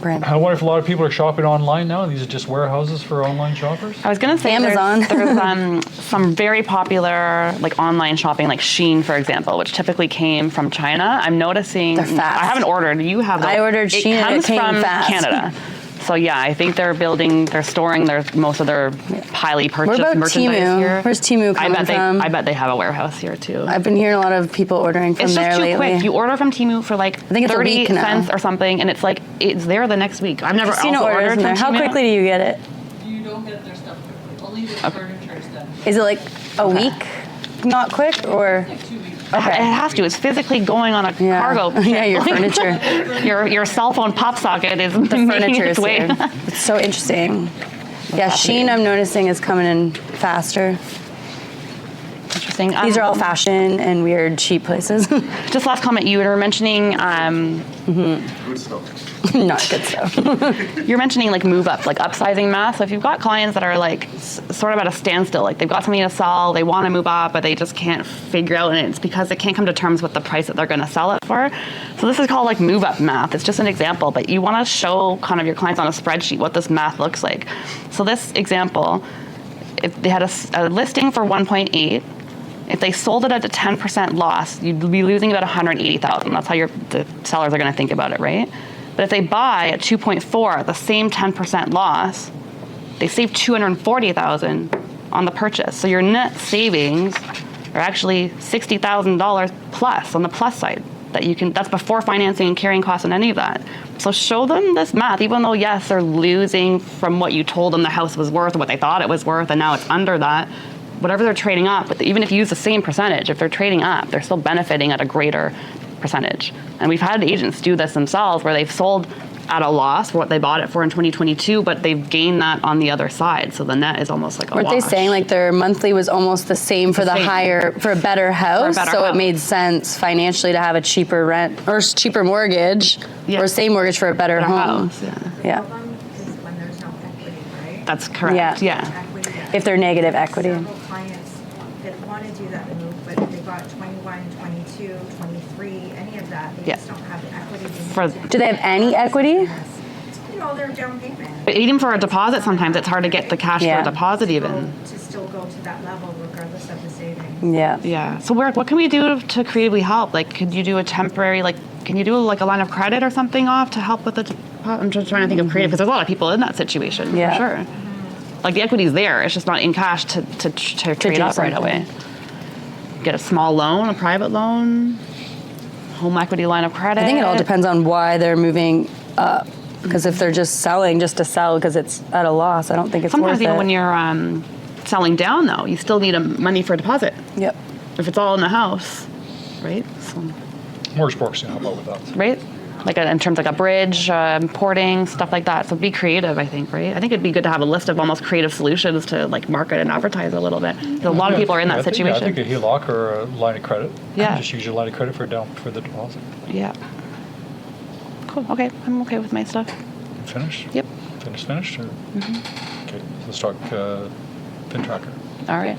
Brand. I wonder if a lot of people are shopping online now. These are just warehouses for online shoppers. I was gonna say Amazon. there's some very popular like online shopping, like Shein, for example, which typically came from China. I'm noticing. They're fast. I haven't ordered. You have. I ordered Shein It and comes it came from fast. Canada. So yeah, I think they're storing most of their highly purchased What about merchandise Temu? here. Where's Temu coming from? I bet they have a warehouse here too. I've been hearing a lot of people ordering from It's there just too lately. quick. You order from Temu for like think it's a 30 week now. cents or something, and it's like it's there the next week. I've never I've seen also orders ordered in there. from How Temu. quickly do you get it? You don't get their stuff quickly, only the furniture stuff. Is it like a week? Not quick or? Like 2 weeks. It has to. It's physically going on a Yeah. cargo. Yeah, your ship. furniture. your cell phone pop socket is The making furniture its is way. here. It's so interesting. Yeah, Shein I'm noticing is coming in faster. Interesting. These are all fashion and weird cheap places. Just last comment, you were mentioning, Good stuff. Not good stuff. you're mentioning like move up, like upsizing math. So if you've got clients that are like sort of at a standstill, like they've got something to sell, they want to move up, but they just can't figure out, and it's because they can't come to terms with the price that they're going to sell it for. So this is called like move up math. It's just an example, but you want to show kind of your clients on a spreadsheet what this math looks like. So this example, if they had a listing for 1.8, if they sold it at a 10% loss, you'd be losing about 180,000. That's how the sellers are going to think about it, right? But if they buy at 2.4 at the same 10% loss, they save 240,000 on the purchase. So your net savings are actually $60,000 plus on the plus side. That's before financing and carrying costs and any of that. So show them this math, even though yes, they're losing from what you told them the house was worth, what they thought it was worth, and now it's under that. Whatever they're trading up, but even if you use the same percentage, if they're trading up, they're still benefiting at a greater percentage. And we've had agents do this themselves where they've sold at a loss for what they bought it for in 2022, but they've gained that on the other side. So the net is almost like a Weren't wash. they saying like their monthly was almost the same for the same. for a better house? better So house. it made sense financially to have a cheaper rent or cheaper mortgage Yeah. or same mortgage for a better Better home. house, yeah. Yeah. Problem is when there's no equity, right? That's correct. Yeah. Equity. If they're negative equity. Several clients that want to do that move, but if they bought 21, 22, 23, any of that, they Yeah. just don't have the equity. they need For- to Do they have any equity? You know, their down payment. But even for a deposit, sometimes it's hard to get the cash Yeah. for a deposit even. To still go to that level regardless of the savings. Yeah. Yeah. So what can we do to creatively help? Like, could you do a temporary, like, can you do like a line of credit or something off to help with the deposit? I'm just trying to think of creative because there's a lot of people in that situation. Yeah. For sure. Like the equity's there, it's just not in cash to trade do up right something. away. Get a small loan, a private loan, home equity line of credit. I think it all depends on why they're moving up. Because if they're just selling just to sell because it's at a loss, I don't think it's Sometimes worth even it. when you're selling down though, you still need money for a deposit. Yep. If it's all in the house, right? So, Mortgage brokers can help out with that. right? Like in terms of like a bridge, porting, stuff like that. So be creative, I think, right? I think it'd be good to have a list of almost creative solutions to like market and advertise a little bit. 'Cause a lot of people are in that I think situation. a HELOC or a line of credit. Yeah. Just use your line of credit for the deposit. Yeah. Cool. Okay, I'm okay with my stuff. Finished? Yep. Finished? Or? Okay, let's talk FinTracker. All right.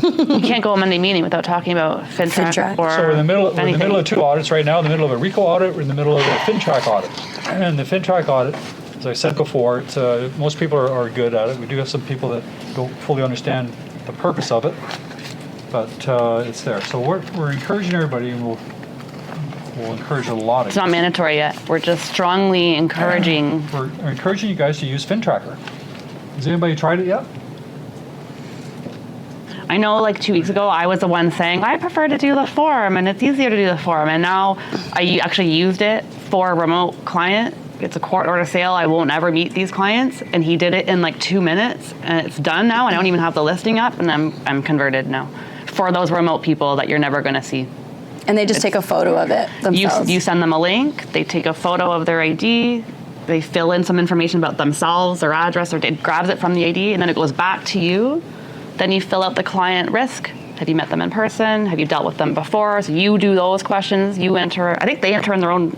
You can't go a Monday meeting without talking about FinTrack FinTrack. or So we're in the middle anything. of two audits right now. In the middle of a RICO audit. We're in the middle of a FinTrack audit. And the FinTrack audit, as I said before, it's, most people are good at it. We do have some people that don't fully understand the purpose of it, but it's there. So we're encouraging everybody, and we'll encourage a lot of It's not mandatory yet. We're just strongly encouraging. We're encouraging you guys to use FinTracker. Has anybody tried it yet? I know like 2 weeks ago, I was the one saying, I prefer to do the form and it's easier to do the form. And now I actually used it for a remote client it's a court order sale. I won't ever meet these clients. And he did it in like 2 minutes, and it's done now. I don't even have the listing up, and I'm converted now for those remote people that you're never going to see. And they just take a photo of it themselves. You send them a link. They take a photo of their ID. They fill in some information about themselves, their address, or it grabs it from the ID, and then it goes back to you. Then you fill out the client risk. Have you met them in person? Have you dealt with them before? So you do those questions. You enter. I think they enter in their own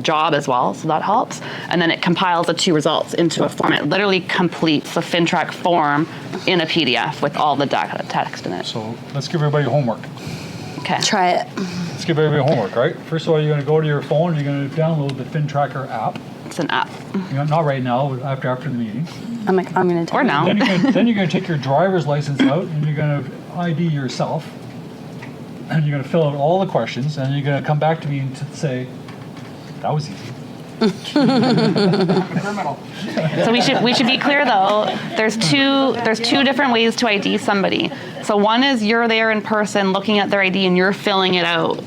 job as well, so that helps. And then it compiles the 2 results into a form. It literally completes the FinTrack form in a PDF with all the text in it. So let's give everybody homework. Okay. Try it. Let's give everybody homework, right? First of all, you're going to go to your phone. You're going to download the FinTracker app. It's an app. Not right now. After the meeting. I'm going to. Or now. Then you're going to take your driver's license out, and you're going to ID yourself, and you're going to fill out all the questions, and you're going to come back to me and say, "That was easy." Criminal. So we should be clear though. There's two different ways to ID somebody. So one is you're there in person looking at their ID and you're filling it out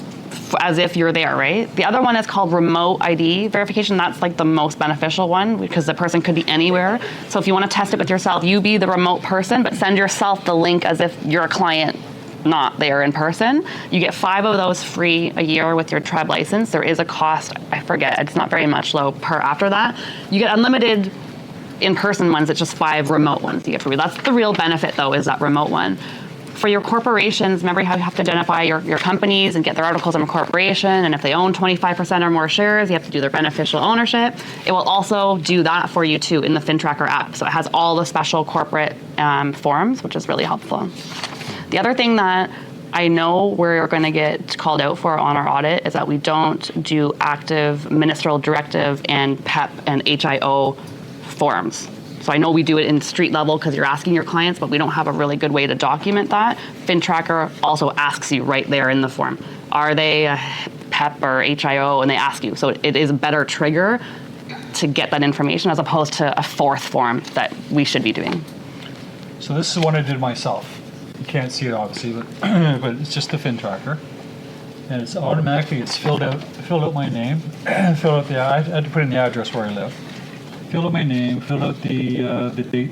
as if you're there, right? The other one is called remote ID verification. That's like the most beneficial one because the person could be anywhere. So if you want to test it with yourself, you be the remote person, but send yourself the link as if you're a client not there in person. You get 5 of those free a year with your TREB license. There is a cost, I forget, it's not very much though per after that. You get unlimited in-person ones, it's just 5 remote ones you get free. That's the real benefit though, is that remote one. For your corporations, remember how you have to identify your companies and get their articles of incorporation, and if they own 25% or more shares, you have to do their beneficial ownership. It will also do that for you too in the FinTracker app. So it has all the special corporate forms, which is really helpful. The other thing that I know we're going to get called out for on our audit is that we don't do active ministerial directive and PEP and HIO forms. So I know we do it in street level because you're asking your clients, but we don't have a really good way to document that. FinTracker also asks you right there in the form, are they a PEP or HIO? And they ask you. So it is a better trigger to get that information as opposed to a 4th form that we should be doing. So this is what I did myself. You can't see it obviously, but but it's just the FinTracker, and it's automatically filled out my name, filled out I had to put in the address where I live, filled out my name, filled out the date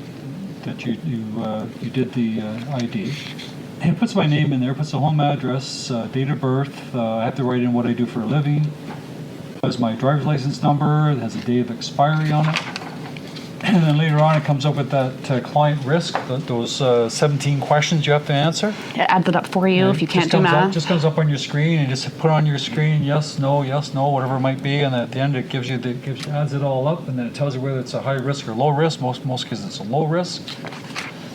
that you did the ID. It puts my name in there, puts the home address, date of birth. I have to write in what I do for a living. Has my driver's license number. It has a date of expiry on it. And then later on, it comes up with that client risk, those 17 questions you have to answer. It adds it up for you if you can't do math. It just comes up on your screen, and you just put on your screen yes, no, whatever it might be, and at the end it adds it all up, and then it tells you whether it's a high risk or low risk. Most cases it's a low risk.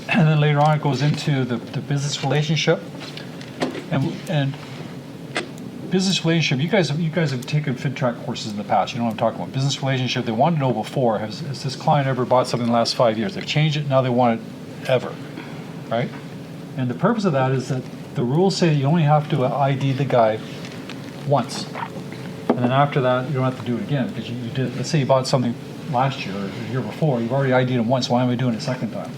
And then later on, it goes into the business relationship, and business relationship. You guys have taken FinTrack courses in the past. You know what I'm talking about. Business relationship. They wanted to know before. Has this client ever bought something in the last 5 years? They've changed it. Now they want it ever, right? And the purpose of that is that the rules say you only have to ID the guy once, and then after that you don't have to do it again because you did. Let's say you bought something last year or the year before. You've already ID'd him once. Why am I doing it a second time?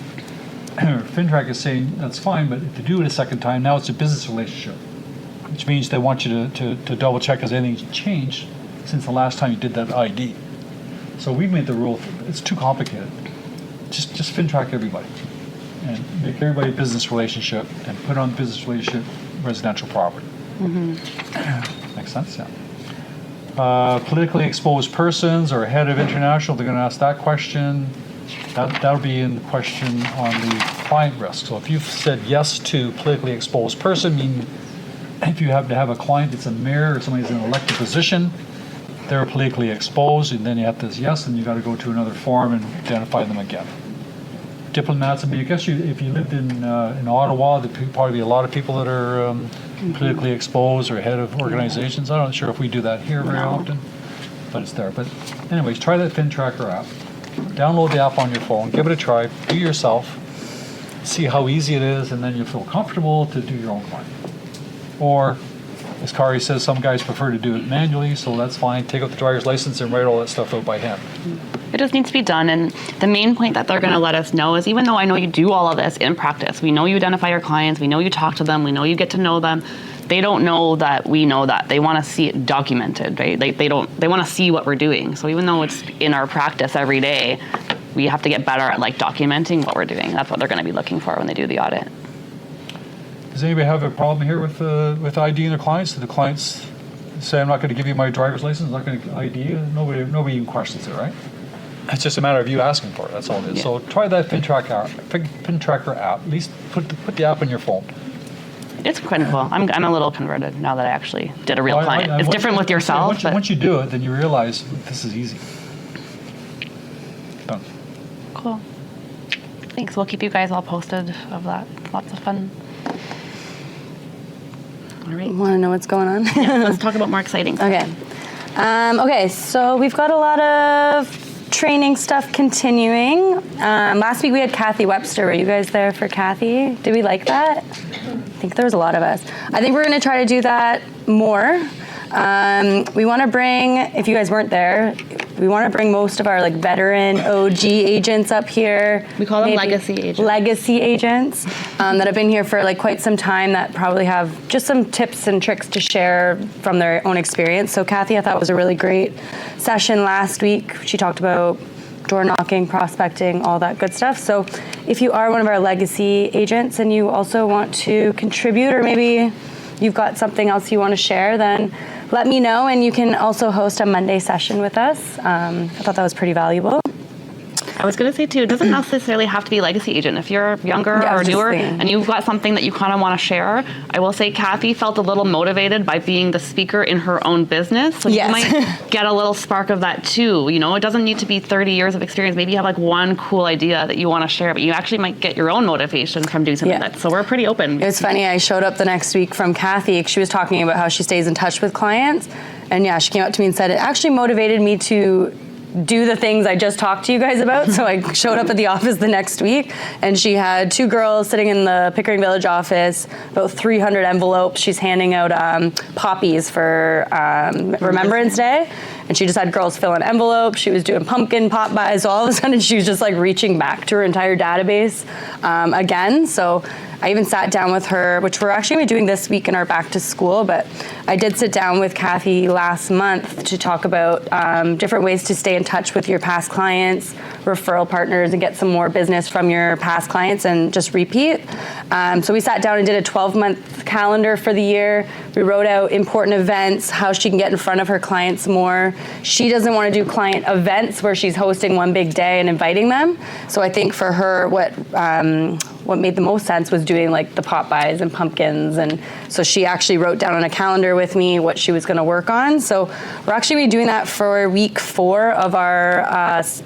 FinTrack is saying that's fine, but if you do it a second time, now it's a business relationship, which means they want you to double check has anything changed since the last time you did that ID. So we made the rule, it's too complicated. Just FinTrack everybody and make everybody a business relationship and put on business relationship residential property. Mm-hmm. Makes sense, yeah. Politically exposed persons or head of international, they're going to ask that question. That'll be in the question on the client risk. So if you've said yes to politically exposed person, meaning if you have to have a client that's a mayor or somebody who's in an elected position, they're politically exposed, and then you have to say yes, and you got to go to another form and identify them again. Diplomats, I mean, I guess if you lived in Ottawa, there'd probably be a lot of people that are politically exposed or head of organizations. I'm not sure if we do that here very often, but it's there. But anyways, try that FinTracker app. Download the app on your phone, give it a try, do it yourself, see how easy it is, and then you'll feel comfortable to do your own client. Or, as Kari says, some guys prefer to do it manually, so that's fine. Take out the driver's license and write all that stuff out by hand. It just needs to be done, and the main point that they're going to let us know is even though I know you do all of this in practice, we know you identify your clients, we know you talk to them, we know you get to know them, they don't know that we know that. They want to see it documented, right? They want to see what we're doing. So even though it's in our practice every day, we have to get better at like documenting what we're doing. That's what they're going to be looking for when they do the audit. Does anybody have a problem here with IDing their clients? Do the clients say, I'm not going to give you my driver's license, I'm not going to ID you? Nobody even questions it, right? It's just a matter of you asking for it, that's all it is. Yeah. So try that FinTracker app. At least put the app on your phone. It's kind of cool. I'm a little converted now that I actually did a real client. It's different with yourself. Once you do it, then you realize this is easy. Done. Cool. Thanks. We'll keep you guys all posted of that. Lots of fun. All right. Want to know what's going on? Yeah, let's talk about more exciting stuff. Okay. Okay, so we've got a lot of training stuff continuing. Last week we had Kathy Webster. Were you guys there for Kathy? Did we like that? I think there was a lot of us. I think we're going to try to do that more. We want to bring, if you guys weren't there, we want to bring most of our like veteran OG agents up here. We call them legacy agents. Legacy agents that have been here for like quite some time that probably have just some tips and tricks to share from their own experience. So Kathy, I thought was a really great session last week. She talked about door knocking, prospecting, all that good stuff. So if you are one of our legacy agents and you also want to contribute, or maybe you've got something else you want to share, then let me know, and you can also host a Monday session with us. I thought that was pretty valuable. I was going to say too, it doesn't necessarily have to be legacy agent. If you're younger or newer and you've got something that you kind of want to share, I will say Kathy felt a little motivated by being the speaker in her own business. So you might get a little spark of that too. You know, it doesn't need to be 30 years of experience. Maybe you have like one cool idea that you want to share, but you actually might get your own motivation from doing something like that. So we're pretty open. It was funny, I showed up the next week from Kathy. She was talking about how she stays in touch with clients. And yeah, she came up to me and said, it actually motivated me to do the things I just talked to you guys about. So I showed up at the office the next week, and she had 2 girls sitting in the Pickering Village office, about 300 envelopes. She's handing out poppies for Remembrance Day, and she just had girls fill in envelopes. She was doing pumpkin pop buys. So all of a sudden, she was just like reaching back to her entire database again. So I even sat down with her, which we're actually doing this week in our back to school, but I did sit down with Kathy last month to talk about different ways to stay in touch with your past clients, referral partners, and get some more business from your past clients and just repeat. So we sat down and did a 12-month calendar for the year. We wrote out important events, how she can get in front of her clients more. She doesn't want to do client events where she's hosting one big day and inviting them. So I think for her, what made the most sense was doing like the pop buys and pumpkins. And so she actually wrote down on a calendar with me what she was going to work on. So we're actually going to be doing that for week 4 of our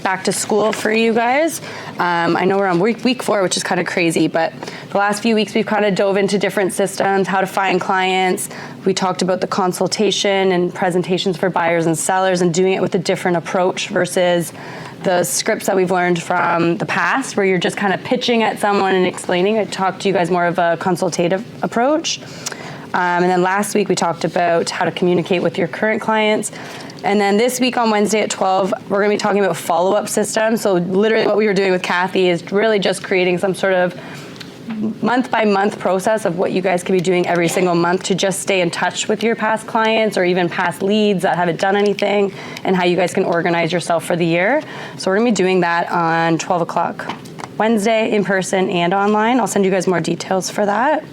back to school for you guys. I know we're on week 4, which is kind of crazy, but the last few weeks we've kind of dove into different systems, how to find clients. We talked about the consultation and presentations for buyers and sellers and doing it with a different approach versus the scripts that we've learned from the past where you're just kind of pitching at someone and explaining. I talked to you guys more of a consultative approach. And then last week we talked about how to communicate with your current clients. And then this week on Wednesday at 12, we're going to be talking about follow-up systems. So literally what we were doing with Kathy is really just creating some sort of month-by-month process of what you guys can be doing every single month to just stay in touch with your past clients or even past leads that haven't done anything, and how you guys can organize yourself for the year. So we're going to be doing that on 12 o'clock Wednesday, in person and online. I'll send you guys more details for that.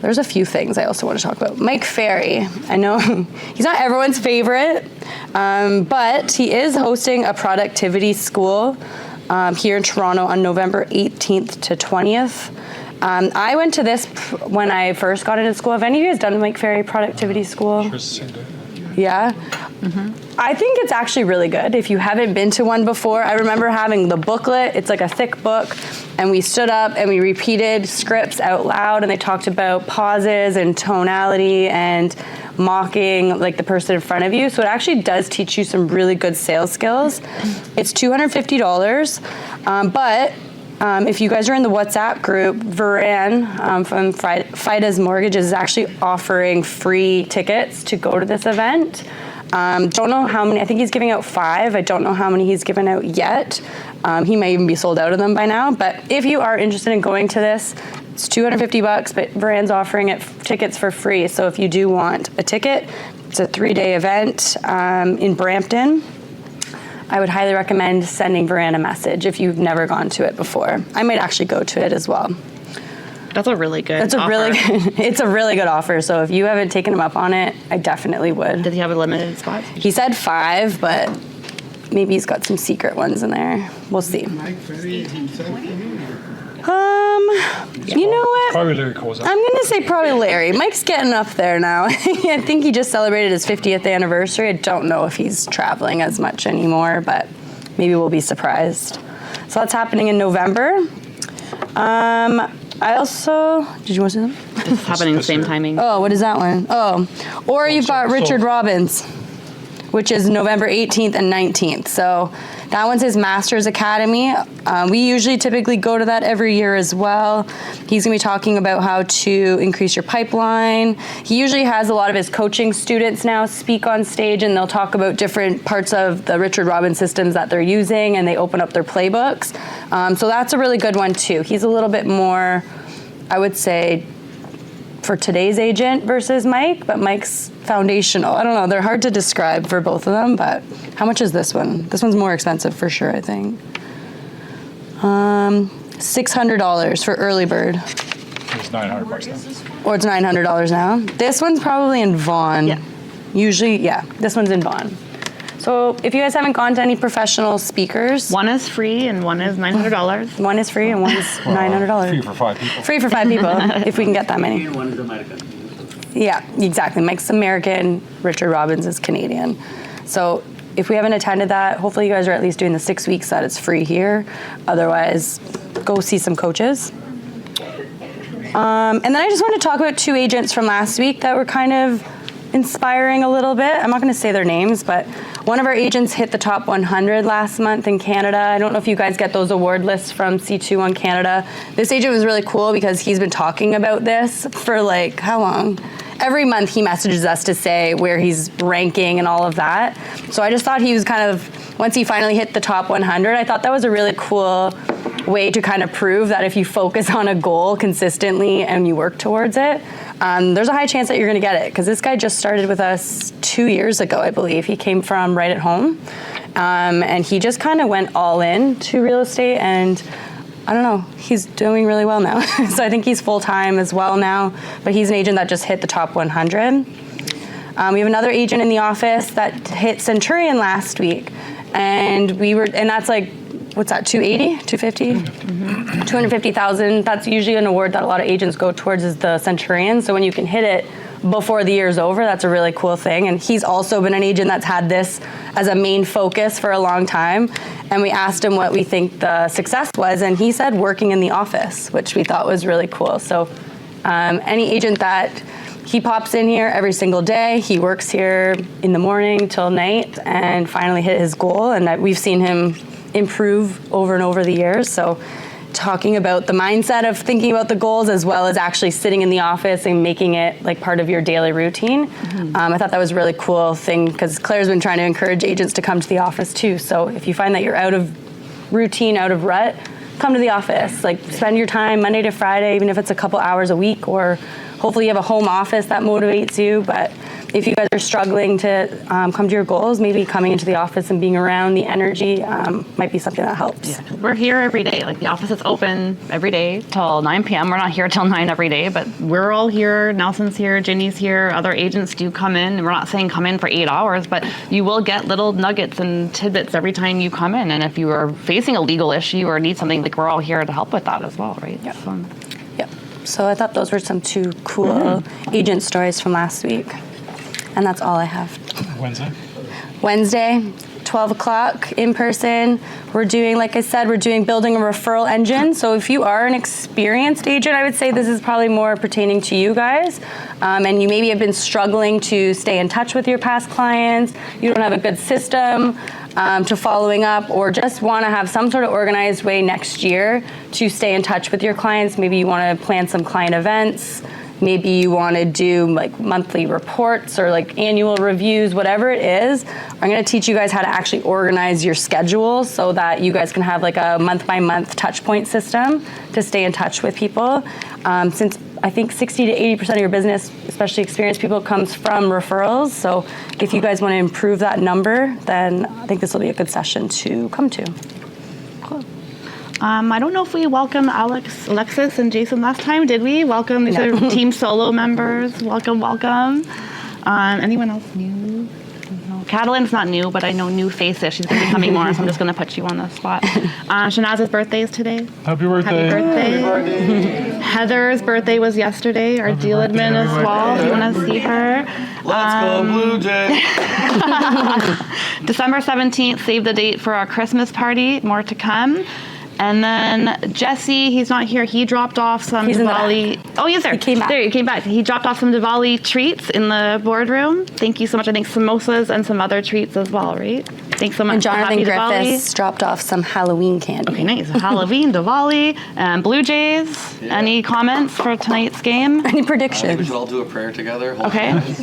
There's a few things I also want to talk about. Mike Ferry, I know he's not everyone's favorite, but he is hosting a productivity school here in Toronto on November 18th to 20th. I went to this when I first got into school. Have any of you guys done Mike Ferry Productivity School? Yeah? Mm-hmm. I think it's actually really good. If you haven't been to one before, I remember having the booklet. It's like a thick book, and we stood up and we repeated scripts out loud, and they talked about pauses and tonality and mocking like the person in front of you. So it actually does teach you some really good sales skills. It's $250, but if you guys are in the WhatsApp group, Varan from Fida's Mortgage is actually offering free tickets to go to this event. Don't know how many. I think he's giving out 5. I don't know how many he's given out yet. He may even be sold out of them by now. But if you are interested in going to this, It's $250, but Brand's offering it tickets for free. So if you do want a ticket, it's a 3-day event in Brampton. I would highly recommend sending Varan a message if you've never gone to it before. I might actually go to it as well. That's a really good It's a really good offer. So if you haven't taken him up on it, I definitely would. Does he have a limited spot? He said 5, but maybe he's got some secret ones in there. We'll see. You know what? Probably Larry Kozak. I'm going to say probably Larry. Mike's getting up there now. I think he just celebrated his 50th anniversary. I don't know if he's traveling as much anymore, but maybe we'll be surprised. So that's happening in November. I also, did you want to see them? It's happening the same timing. Oh, what is that one? Oh, or you've got Richard Robbins, which is November 18th and 19th. So that one's his Master's Academy. We usually typically go to that every year as well. He's gonna be talking about how to increase your pipeline. He usually has a lot of his coaching students now speak on stage, and they'll talk about different parts of the Richard Robbins systems that they're using, and they open up their playbooks. So that's a really good one too. He's a little bit more, I would say, for today's agent versus Mike, but Mike's foundational. I don't know, they're hard to describe for both of them, but how much is this one? This one's more expensive for sure, I think. $600 for early bird. It's $900 now. Or it's $900 now. This one's probably in Vaughan. Yeah. Usually, yeah, this one's in Vaughan. So if you guys haven't gone to any professional speakers. One is free and one is $900. One is free and one's $900. Free for 5 people. Free for 5 people, if we can get that many. And one is American. Yeah, exactly. Mike's American, Richard Robbins is Canadian. So if we haven't attended that, hopefully you guys are at least doing the 6 weeks that it's free here. Otherwise, go see some coaches. And then I just want to talk about 2 agents from last week that were kind of inspiring a little bit. I'm not going to say their names, but one of our agents hit the top 100 last month in Canada. I don't know if you guys get those award lists from C21 Canada. This agent was really cool because he's been talking about this for like, how long? Every month he messages us to say where he's ranking and all of that. So I just thought he was kind of, once he finally hit the top 100, I thought that was a really cool way to kind of prove that if you focus on a goal consistently and you work towards it, there's a high chance that you're going to get it. Because this guy just started with us 2 years ago, I believe. He came from Right at Home, and he just kind of went all in to real estate, and I don't know, he's doing really well now. So I think he's full-time as well now, but he's an agent that just hit the top 100. We have another agent in the office that hit Centurion last week, and that's like, what's that, 280, 250? Mm-hmm. 250,000. That's usually an award that a lot of agents go towards, is the Centurion. So when you can hit it before the year's over, that's a really cool thing. And he's also been an agent that's had this as a main focus for a long time. And we asked him what we think the success was, and he said working in the office, which we thought was really cool. So any agent that he pops in here every single day, he works here in the morning till night and finally hit his goal. And we've seen him improve over and over the years. So talking about the mindset of thinking about the goals as well as actually sitting in the office and making it like part of your daily routine. Mm-hmm. I thought that was a really cool thing because Claire's been trying to encourage agents to come to the office too. So if you find that you're out of routine, out of rut, come to the office. Like spend your time Monday to Friday, even if it's a couple hours a week, or hopefully you have a home office that motivates you. But if you guys are struggling to come to your goals, maybe coming into the office and being around the energy might be something that helps. Yeah. We're here every day. Like the office is open every day till 9 p.m. We're not here till 9 every day, but we're all here. Nelson's here, Ginny's here. Other agents do come in. And we're not saying come in for 8 hours, but you will get little nuggets and tidbits every time you come in. And if you are facing a legal issue or need something, like we're all here to help with that as well, right? Yep. Yep. So I thought those were some 2 cool agent stories from last week. And that's all I have. Wednesday, 12 o'clock in person. We're doing, like I said, building a referral engine. So if you are an experienced agent, I would say this is probably more pertaining to you guys. And you maybe have been struggling to stay in touch with your past clients. You don't have a good system to following up, or just want to have some sort of organized way next year to stay in touch with your clients. Maybe you want to plan some client events. maybe you want to do like monthly reports or like annual reviews, whatever it is, I'm going to teach you guys how to actually organize your schedule so that you guys can have like a month by month touch point system to stay in touch with people. Since I think 60 to 80% of your business, especially experienced people, comes from referrals. So if you guys want to improve that number, then I think this will be a good session to come to. Cool. I don't know if we welcomed Alexis and Jason last time. Did we? Welcome. These are team solo members. Welcome, welcome. Anyone else new? No. Katelyn's not new, but I know new faces. She's going to be coming more, so I'm just going to put you on the spot. Shanaz's birthday is today. Happy birthday. Happy birthday. Heather's birthday was yesterday. Our deal admin as well, if you want to see her. Let's go Blue Jays. December 17th, save the date for our Christmas party. More to come. And then Jesse, he's not here. He dropped off some Diwali. Oh, he's there. He came back. There, he came back. He dropped off some Diwali treats in the boardroom. Thank you so much. I think samosas and some other treats as well, right? Thanks so much. And Jonathan Happy Diwali. Griffiths dropped off some Halloween candy. Okay, nice. Halloween, Diwali, and Blue Jays. Yeah. Any comments for tonight's game? Any I think we predictions? should all do a prayer together. Hold Okay. hands.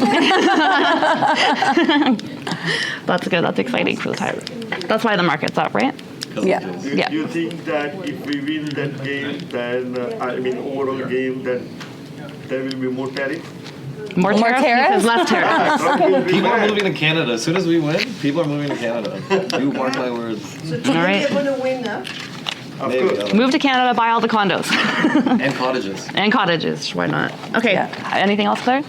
That's good. That's exciting for the time. That's why the market's up, right? 'Cause of Yeah. the Jays. Yeah. Do you think that if we win that game, then, overall game, then there will be more tariffs? More tariffs? tariffs? Less tariffs. People are moving to Canada. As soon as we win, people are moving to Canada. You mark my words. So do you All right. think they're gonna win now? Maybe. I don't know. Move to Canada, buy all the condos. And cottages. And cottages, why not? Okay, Yeah. anything else, Claire?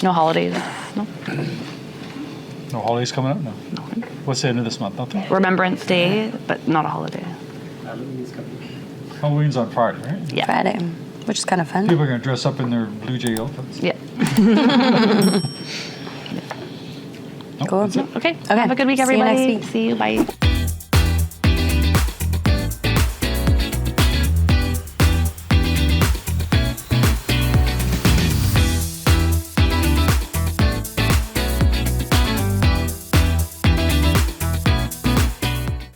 No holidays? No? No holidays coming up? No. What's the end of this month? Nothing? Remembrance Day, but not a holiday. Halloween's on Friday, right? Yeah. Friday, which is kind of fun. People are going to dress up in their Blue Jay outfits. Yeah. Cool. Okay. Okay. Have a good week, See you next everybody. week. See you. Bye.